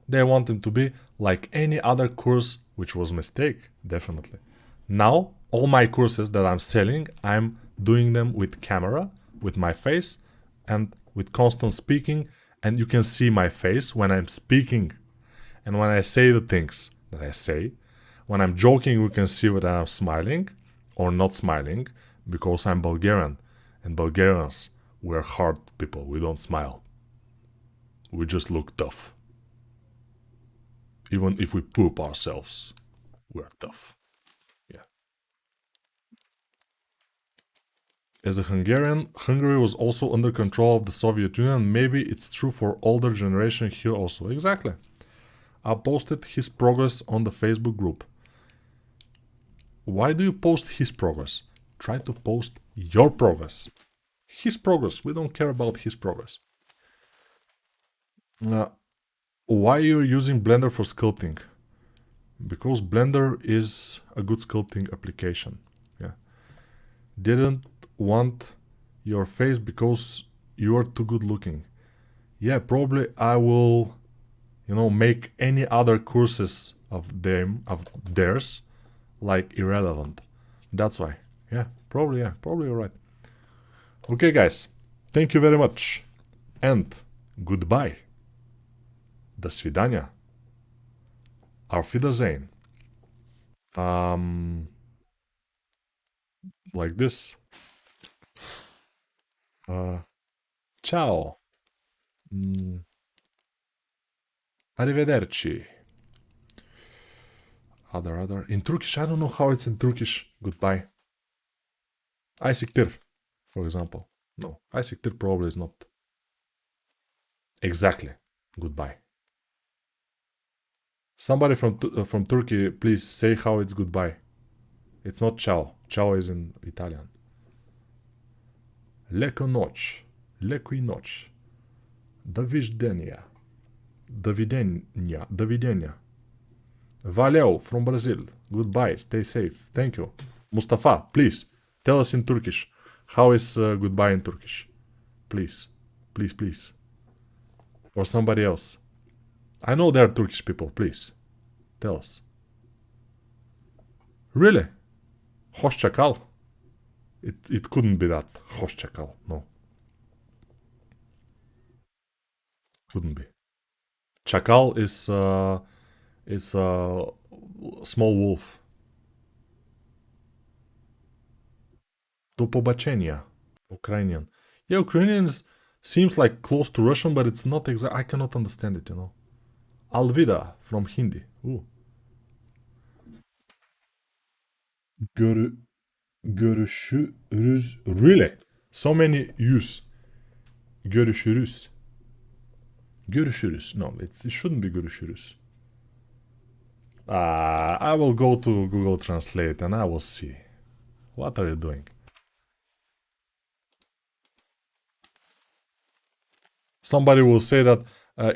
They wanted to be like any other course, which was a mistake, definitely. Now, all my courses that I'm selling, I'm doing them with camera, with my face, and with constant speaking, and you can see my face when I'm speaking and when I say the things that I say. When I'm joking, we can see whether I'm smiling or not smiling, because I'm Bulgarian, and Bulgarians, we're hard people, we don't smile. We just look tough. Even if we poop ourselves, we're tough. Yeah. As a Hungarian, Hungary was also under control of the Soviet Union. Maybe it's true for older generation here also. Exactly. I posted his progress on the Facebook group. Why do you post his progress? Try to post your progress. His progress. We don't care about his progress. Why you're using Blender for sculpting? Because Blender is a good sculpting application. Yeah. Didn't want your face because you are too good looking. Yeah, probably I will, make any other courses of theirs like irrelevant. That's why. Yeah, probably you're right. Okay, guys. Thank you very much. And goodbye. До свидания. Auf Wiedersehen. Like this. Ciao. Arrivederci. Other. In Turkish, I don't know how it's in Turkish. Goodbye. Aysiktir, for example. No, Aysiktir probably is not. Exactly. Goodbye. Somebody from Turkey, please say how it's goodbye. It's not ciao. Ciao is in Italian. Leku noć. Leku noć. Do widzenia. Do widzenia. Valeu from Brazil. Goodbye. Stay safe. Thank you. Mustafa, please tell us in Turkish. How is goodbye in Turkish? Please. Please, please. Or somebody else. I know they're Turkish people. Please. Tell us. Really? Hoşça kal? It couldn't be that. Hoşça kal. No. Couldn't be. Chakal is a small wolf. Do pobacenia. Ukrainian. Yeah, Ukrainian seems like close to Russian, but it's not exact. I cannot understand it, you know. Alvida from Hindi. Ooh. Görüşürüz. Really? So many use. Görüşürüz. Görüşürüz. No, it shouldn't be görüşürüz. I will go to Google Translate and I will see. What are you doing? Somebody will say that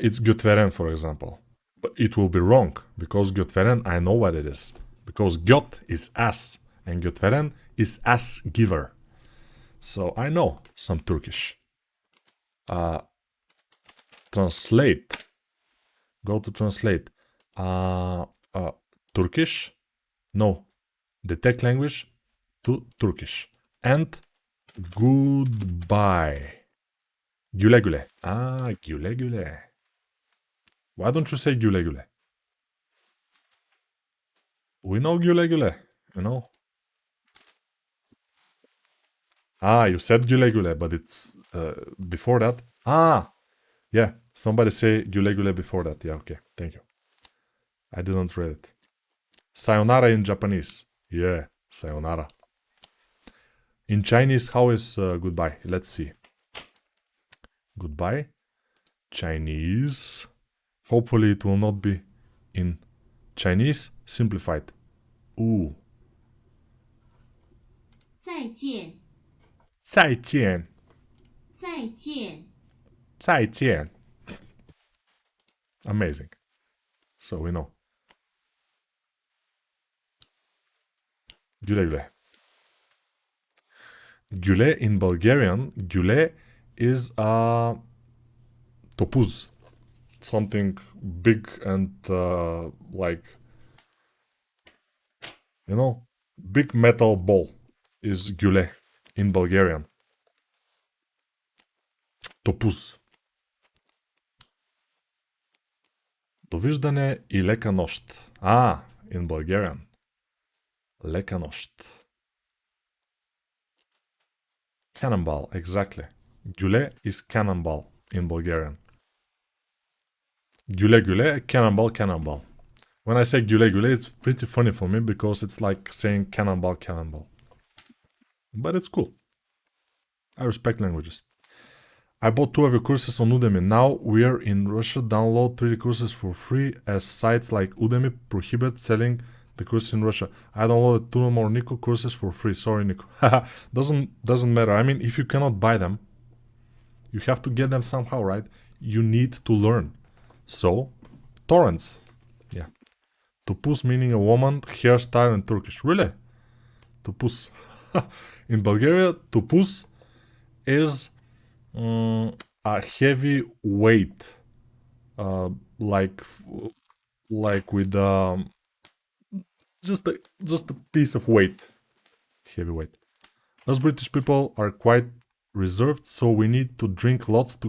it's götveren, for example. But it will be wrong, because götveren, I know what it is. Because göt is ass, and götveren is ass giver. So I know some Turkish. Translate. Go to translate. Turkish. No. The tech language to Turkish. And goodbye. Güle güle. Güle güle. Why don't you say güle güle? We know güle güle, you know. You said güle güle, but it's before that. Yeah, somebody say güle güle before that. Yeah, okay, thank you. I didn't read it. Sayonara in Japanese. Yeah, sayonara. In Chinese, how is goodbye? Let's see. Goodbye. Chinese. Hopefully it will not be in Chinese. Simplified. Ooh. 再见。再见。再见。再见. Amazing. So we know. Güle güle. Güle in Bulgarian, güle is topuz. Something big and like, you know, big metal ball is güle in Bulgarian. Topuz. Довиждане и лека нощ. In Bulgarian. Leka noșt. Cannonball, exactly. Güle is cannonball in Bulgarian. Güle güle, cannonball, cannonball. When I say güle güle, it's pretty funny for me because it's like saying cannonball, cannonball. But it's cool. I respect languages. I bought 2 of your courses on Udemy. Now we're in Russia. Download 3 courses for free, as sites like Udemy prohibit selling the courses in Russia. I downloaded 2 more Nico courses for free. Sorry, Nico. Doesn't matter. I mean, if you cannot buy them, you have to get them somehow, right? You need to learn. So, torrents. Yeah. Topuz meaning a woman, hairstyle in Turkish. Really? Topuz. In Bulgaria, topuz is a heavy weight, like with just a piece of weight, heavy weight. Us British people are quite reserved, so we need to drink lots to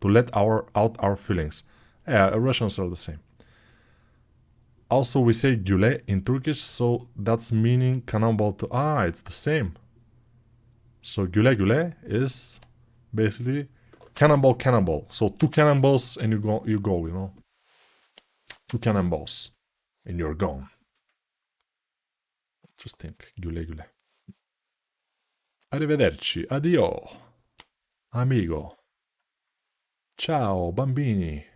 let out our feelings. Yeah, Russians are the same. Also, we say güle in Turkish, so that's meaning cannonball to it's the same. So güle güle is basically cannonball. So 2 cannonballs and you go, you know. 2 cannonballs and you're gone. Interesting. Güle güle. Arrivederci. Addio. Amigo. Ciao, bambini.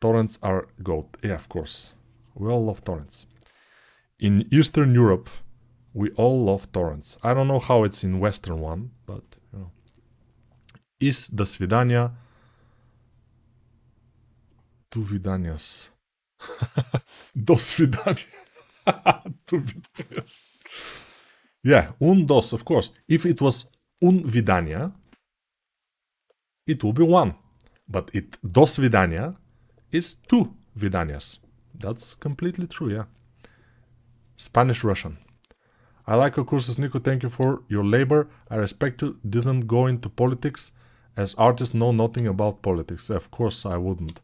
Torrents are goat. Yeah, of course. We all love torrents. In Eastern Europe, we all love torrents. I don't know how it's in Western one, but, you know. Is до свидания. Two vidanias. До свидания. Two vidanias. Yeah, un dos, of course. If it was un vidania, it will be one. But dos vidania is two vidanias. That's completely true, yeah. Spanish Russian. I like your courses, Nico. Thank you for your labor. I respect you. Didn't go into politics. As artists, know nothing about politics. Of course, I wouldn't.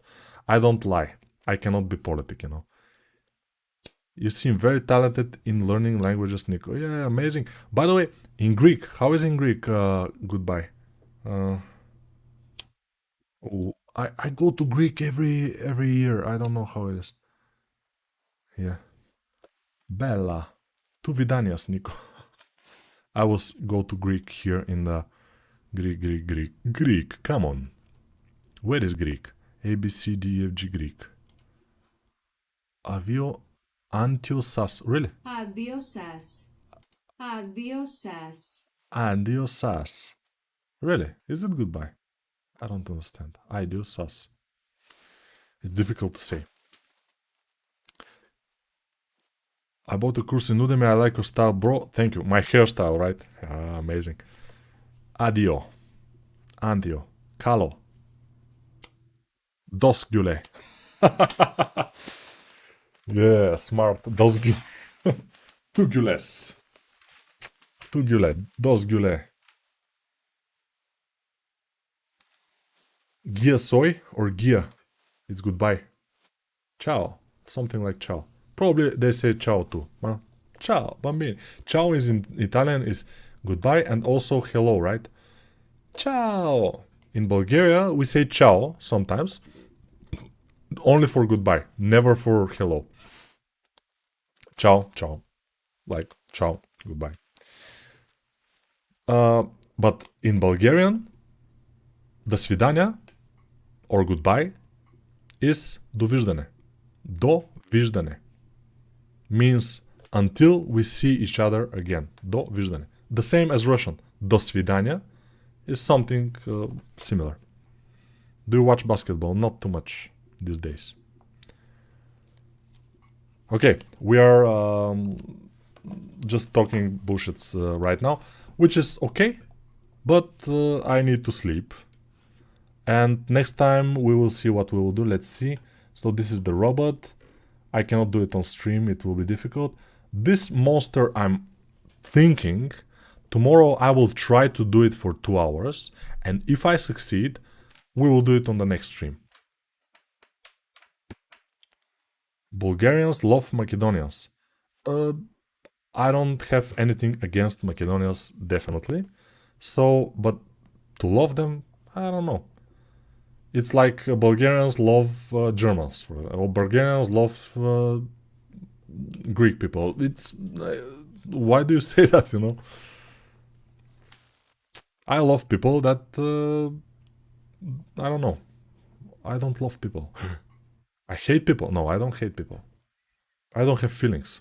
I don't lie. I cannot be politic, you know. You seem very talented in learning languages, Nico. Yeah, amazing. By the way, in Greek, how is in Greek? Goodbye. I go to Greek every year. I don't know how it is. Yeah. Bella. Tu vidanias, Nico. I was go to Greek here in the Greek. Come on. Where is Greek? A, B, C, D, F, G, Greek. Avio antiosas. Really? Adiosas. Adiosas. Adiosas. Really? Is it goodbye? I don't understand. Adiosas. It's difficult to say. I bought a course in Udemy. I like your style, bro. Thank you. My hairstyle, right? Amazing. Adio. Andio. Kalo. Dosgule. Yeah, smart. Dosgule. Tugules. Tugule. Dosgule. Gia soy or Gia? It's goodbye. Ciao. Something like ciao. Probably they say ciao too. Huh? Ciao, bambini. Ciao is in Italian is goodbye and also hello, right? Ciao. In Bulgaria, we say ciao sometimes. Only for goodbye, never for hello. Ciao, ciao. Like ciao, goodbye. But in Bulgarian, до свидания or goodbye is довиждане. Довиждане means until we see each other again. Довиждане. The same as Russian. До свидания is something similar. Do you watch basketball? Not too much these days. Okay, we are just talking bullshits right now, which is okay, but I need to sleep. And next time we will see what we will do. Let's see. So this is the robot. I cannot do it on stream. It will be difficult. This monster, I'm thinking tomorrow I will try to do it for 2 hours. And if I succeed, we will do it on the next stream. Bulgarians love Macedonians. I don't have anything against Macedonians, definitely. So, but to love them, I don't know. It's like Bulgarians love Germans, or Bulgarians love Greek people. It's why do you say that? You know, I love people that I don't know. I don't love people. I hate people. No, I don't hate people. I don't have feelings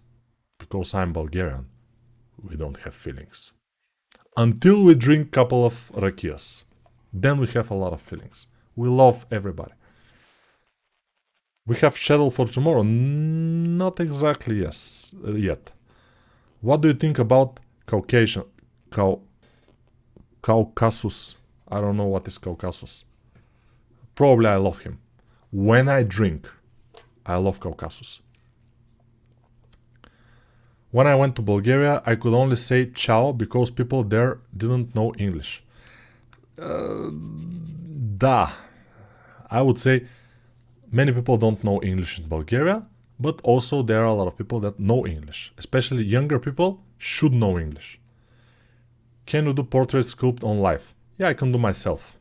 because I'm Bulgarian. We don't have feelings until we drink couple of rakias. Then we have a lot of feelings. We love everybody. We have schedule for tomorrow. Not exactly yet. What do you think about Caucasian? Caucasus. I don't know what is Caucasus. Probably I love him. When I drink, I love Caucasus. When I went to Bulgaria, I could only say ciao because people there didn't know English. Da. I would say many people don't know English in Bulgaria, but also there are a lot of people that know English. Especially younger people should know English. Can you do portrait sculpt on live? Yeah, I can do myself.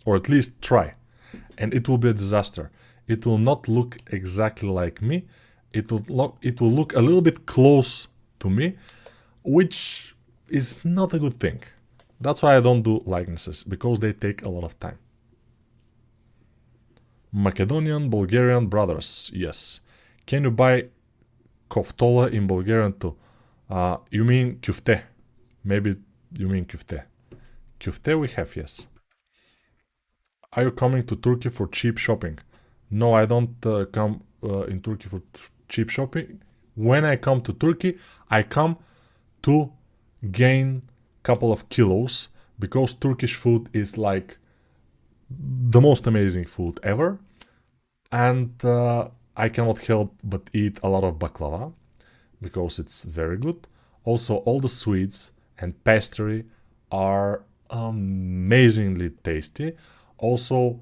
Or at least try. And it will be a disaster. It will not look exactly like me. It will look a little bit close to me, which is not a good thing. That's why I don't do likenesses, because they take a lot of time. Macedonian, Bulgarian brothers, yes. Can you buy koftola in Bulgarian too? You mean küfte. Maybe you mean küfte. Küfte we have, yes. Are you coming to Turkey for cheap shopping? No, I don't come in Turkey for cheap shopping. When I come to Turkey, I come to gain couple of kilos because Turkish food is like the most amazing food ever. And I cannot help but eat a lot of baklava because it's very good. Also, all the sweets and pastry are amazingly tasty. Also,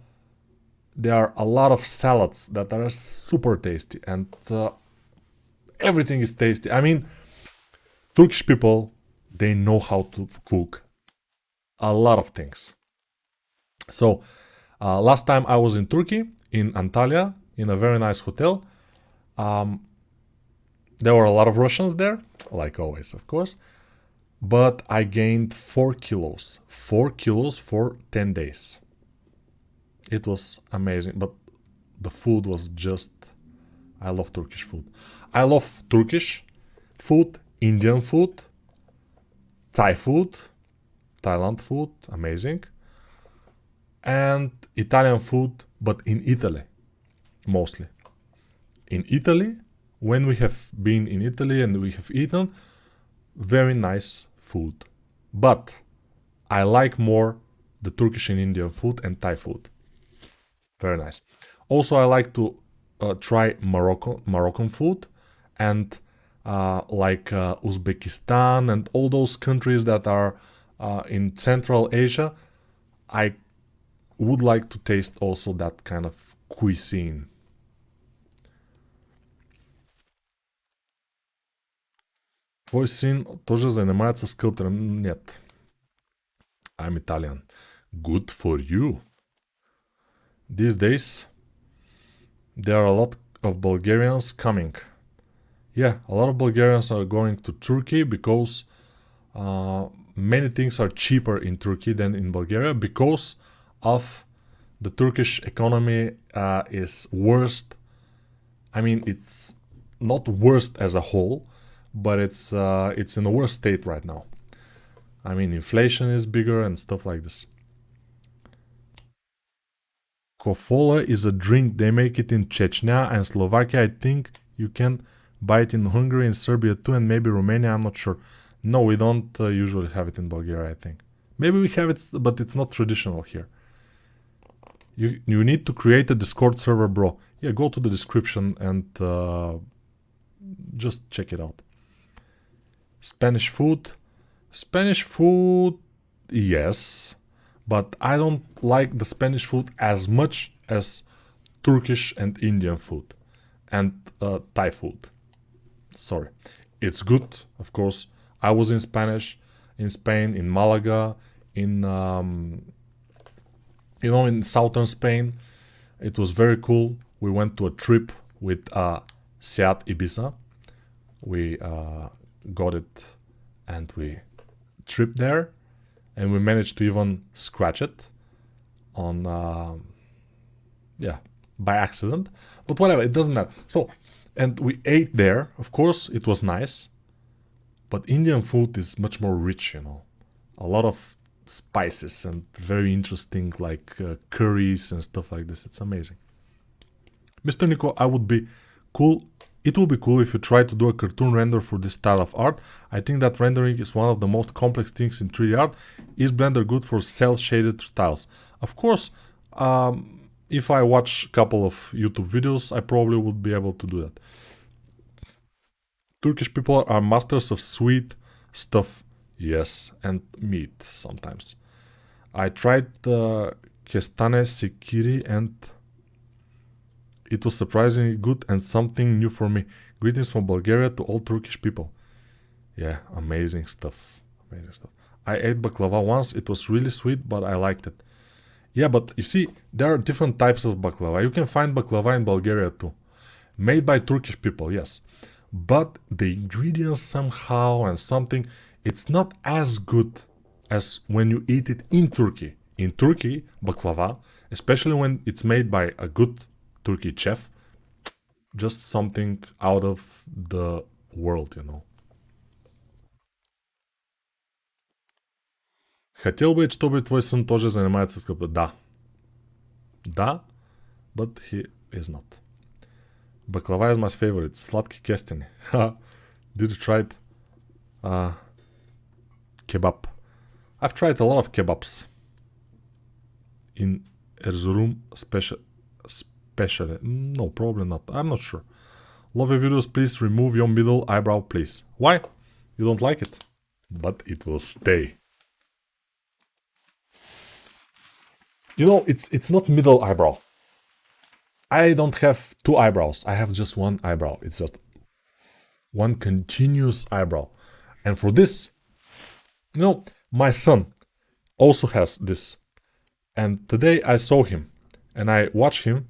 there are a lot of salads that are super tasty, and everything is tasty. I mean, Turkish people, they know how to cook a lot of things. So, last time I was in Turkey, in Antalya, in a very nice hotel. There were a lot of Russians there, like always, of course. But I gained 4 kilos. 4 kilos for 10 days. It was amazing, but the food was just... I love Turkish food. I love Turkish food, Indian food, Thai food, Thailand food, amazing. And Italian food, but in Italy, mostly. In Italy, when we have been in Italy and we have eaten, very nice food. But I like more the Turkish and Indian food and Thai food. Very nice. Also, I like to try Moroccan food and like Uzbekistan and all those countries that are in Central Asia. I would like to taste also that kind of cuisine. Твой син тоже занимается скулптором? Нет. I'm Italian. Good for you. These days, there are a lot of Bulgarians coming. Yeah, a lot of Bulgarians are going to Turkey because many things are cheaper in Turkey than in Bulgaria because of the Turkish economy is worst. I mean, it's not worst as a whole, but it's in the worst state right now. I mean, inflation is bigger and stuff like this. Kofola is a drink. They make it in Chechnya and Slovakia. I think you can buy it in Hungary and Serbia too, and maybe Romania. I'm not sure. No, we don't usually have it in Bulgaria, I think. Maybe we have it, but it's not traditional here. You need to create a Discord server, bro. Yeah, go to the description and just check it out. Spanish food. Spanish food, yes. But I don't like the Spanish food as much as Turkish and Indian food. And Thai food. Sorry. It's good, of course. I was in Spain, in Malaga, in in southern Spain. It was very cool. We went to a trip with Seat Ibiza. We got it and we tripped there, and we managed to even scratch it on by accident, but whatever, it doesn't matter. So, and we ate there. Of course it was nice, but Indian food is much more rich, a lot of spices and very interesting, like curries and stuff like this. It's amazing. Mr. Nico, it will be cool if you try to do a cartoon render for this style of art. I think that rendering is one of the most complex things in 3D art. Is Blender good for cel-shaded styles? Of course, if I watch a couple of YouTube videos, I probably would be able to do that. Turkish people are masters of sweet stuff. Yes, and meat sometimes. I tried the kestane sekiri and it was surprisingly good and something new for me. Greetings from Bulgaria to all Turkish people. Yeah, amazing stuff. Amazing stuff. I ate baklava once. It was really sweet, but I liked it. Yeah, but you see, there are different types of baklava. You can find baklava in Bulgaria too. Made by Turkish people, yes. But the ingredients somehow and something, it's not as good as when you eat it in Turkey. In Turkey, baklava, especially when it's made by a good Turkey chef, just something out of the world, Хотел бы, чтобы твой сын тоже занимается скульптурой. Да. Да, but he is not. Baklava is my favorite. Сладки кестени. Did you try it? Kebab. I've tried a lot of kebabs in Erzurum, especially. No, probably not. I'm not sure. Love your videos, please remove your middle eyebrow, please. Why? You don't like it? But it will stay. You know, it's not middle eyebrow. I don't have two eyebrows. I have just one eyebrow. It's just one continuous eyebrow. And for this, you know, my son also has this. And today I saw him and I watched him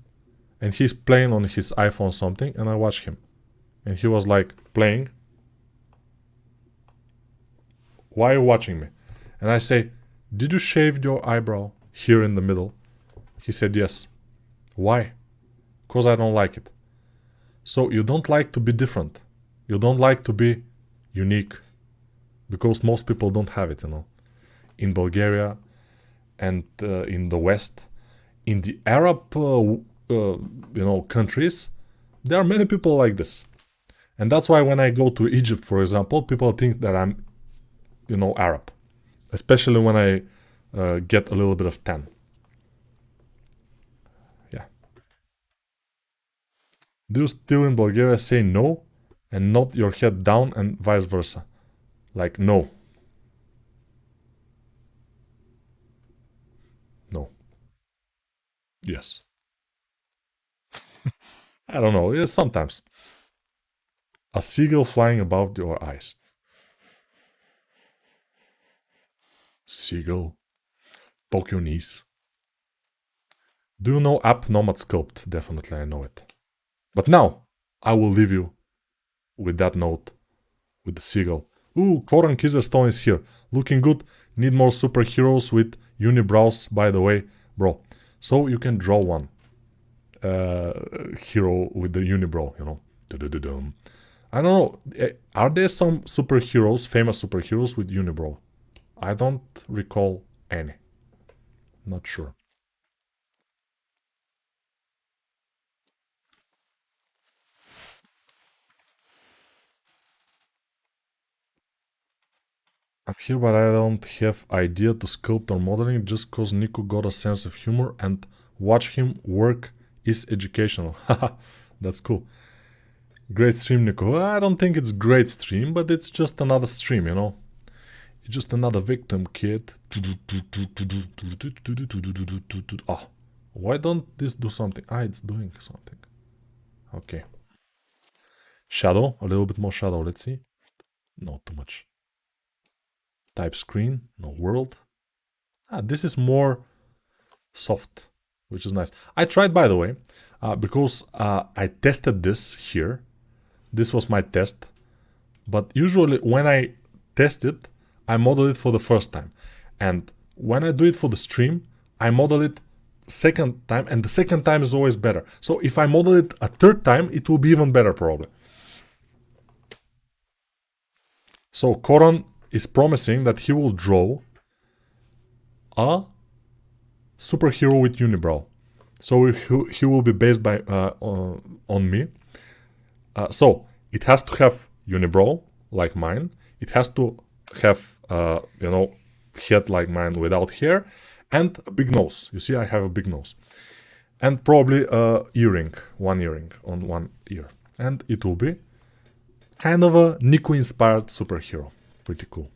and he's playing on his iPhone something and I watched him. And he was like playing. Why are you watching me? And I say, did you shave your eyebrow here in the middle? He said yes. Why? Because I don't like it. So you don't like to be different. You don't like to be unique. Because most people don't have it, you know. In Bulgaria and in the West, in the Arab, countries, there are many people like this. And that's why when I go to Egypt, for example, people think that I'm, Arab. Especially when I get a little bit of tan. Yeah. Do you still in Bulgaria say no and nod your head down and vice versa? Like no. No. Yes. I don't know. Yeah, sometimes. A seagull flying above your eyes. Seagull. Poke your knees. Do you know app Nomad Sculpt? Definitely I know it. But now, I will leave you with that note. With the seagull. Ooh, Koran Kizerstone is here. Looking good. Need more superheroes with unibrows, by the way. Bro. So you can draw one. Hero with the unibrow, you know. I don't know. Are there some superheroes, famous superheroes with unibrow? I don't recall any. Not sure. I'm here, but I don't have idea to sculpt or modeling just cause Nico got a sense of humor and watch him work is educational. Haha, that's cool. Great stream, Nico. I don't think it's great stream, but it's just another stream, you know. It's just another victim, kid. Oh, why don't this do something? Ah, it's doing something. Okay. Shadow, a little bit more shadow, let's see. Not too much. Type screen, no world. Ah, this is more soft, which is nice. I tried, by the way, because I tested this here. This was my test. But usually when I test it, I model it for the first time. And when I do it for the stream, I model it second time, and the second time is always better. So if I model it a third time, it will be even better probably. So Koran is promising that he will draw a superhero with unibrow. So he will be based by on me. So it has to have unibrow like mine. It has to have head like mine without hair, and a big nose. You see, I have a big nose, and probably earring, one earring on one ear, and it will be kind of a Nico-inspired superhero. Pretty cool.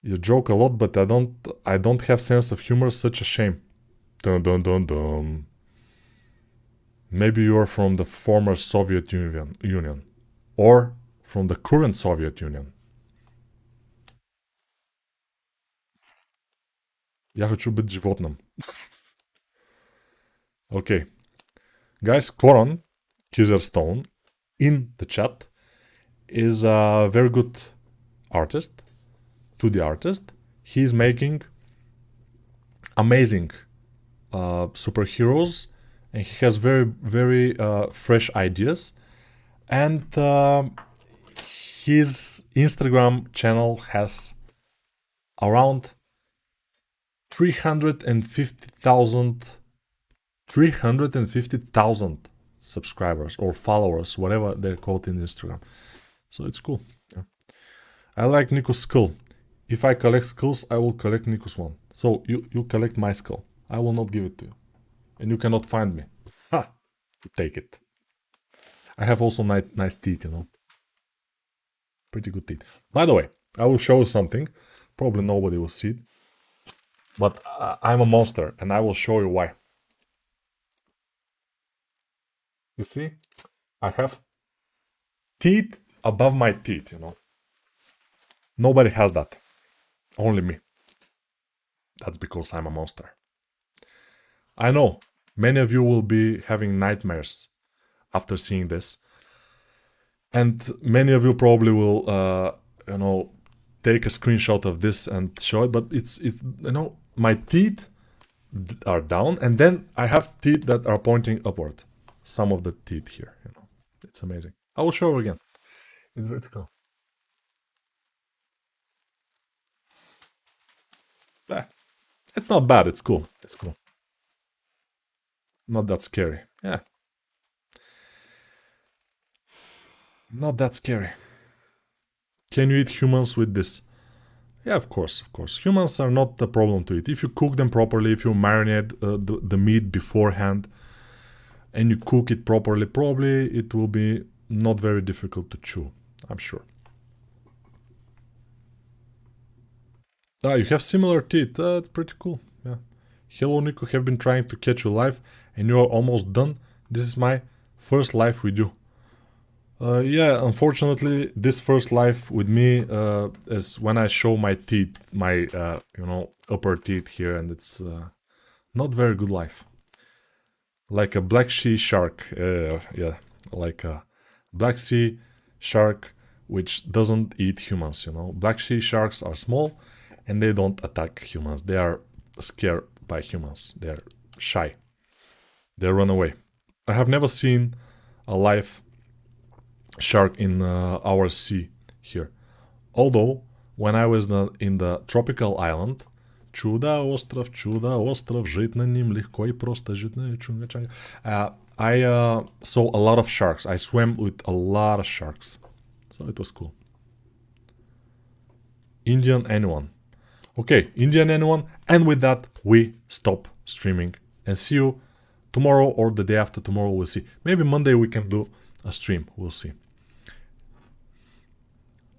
You joke a lot, but I don't have sense of humor. Such a shame. Dun dun dun dun. Maybe you are from the former Soviet Union, or from the current Soviet Union. Я хочу быть животным. Okay. Guys, Koran Kizerstone in the chat is a very good artist, 2D artist. He's making amazing superheroes, and he has very, very fresh ideas. And his Instagram channel has around 350,000 subscribers or followers, whatever they're called in Instagram. So it's cool. Yeah. I like Nico's skull. If I collect skulls, I will collect Nico's one. So you collect my skull. I will not give it to you. And you cannot find me. Ha! To take it. I have also nice teeth, you know. Pretty good teeth. By the way, I will show you something. Probably nobody will see it. But I'm a monster, and I will show you why. You see? I have teeth above my teeth, you know. Nobody has that. Only me. That's because I'm a monster. I know many of you will be having nightmares after seeing this. And many of you probably will, you know, take a screenshot of this and show it. But it's you know, my teeth are down, and then I have teeth that are pointing upward. Some of the teeth here, you know. It's amazing. I will show you again. It's vertical. It's not bad. It's cool. It's cool. Not that scary. Yeah. Not that scary. Can you eat humans with this? Yeah, of course, of course. Humans are not the problem to eat. If you cook them properly, if you marinate the meat beforehand, and you cook it properly, probably it will be not very difficult to chew. I'm sure. Ah, you have similar teeth. That's pretty cool. Yeah. Hello, Nico. Have been trying to catch you live, and you are almost done. This is my first live with you. Yeah, unfortunately, this first live with me is when I show my teeth, my you know, upper teeth here, and it's not very good life. Like a black sea shark, yeah, like a black sea shark which doesn't eat humans. You know, black sea sharks are small, and they don't attack humans. They are scared by humans. They are shy. They run away. I have never seen a live shark in our sea here. Although, when I was in the tropical island, чудо-остров, жить на ним легко и просто, жить на чунга-чанга. I saw a lot of sharks. I swam with a lot of sharks. So it was cool. Indian anyone. Okay, Indian anyone. And with that, we stop streaming. And see you tomorrow or the day after tomorrow, we'll see. Maybe Monday we can do a stream. We'll see.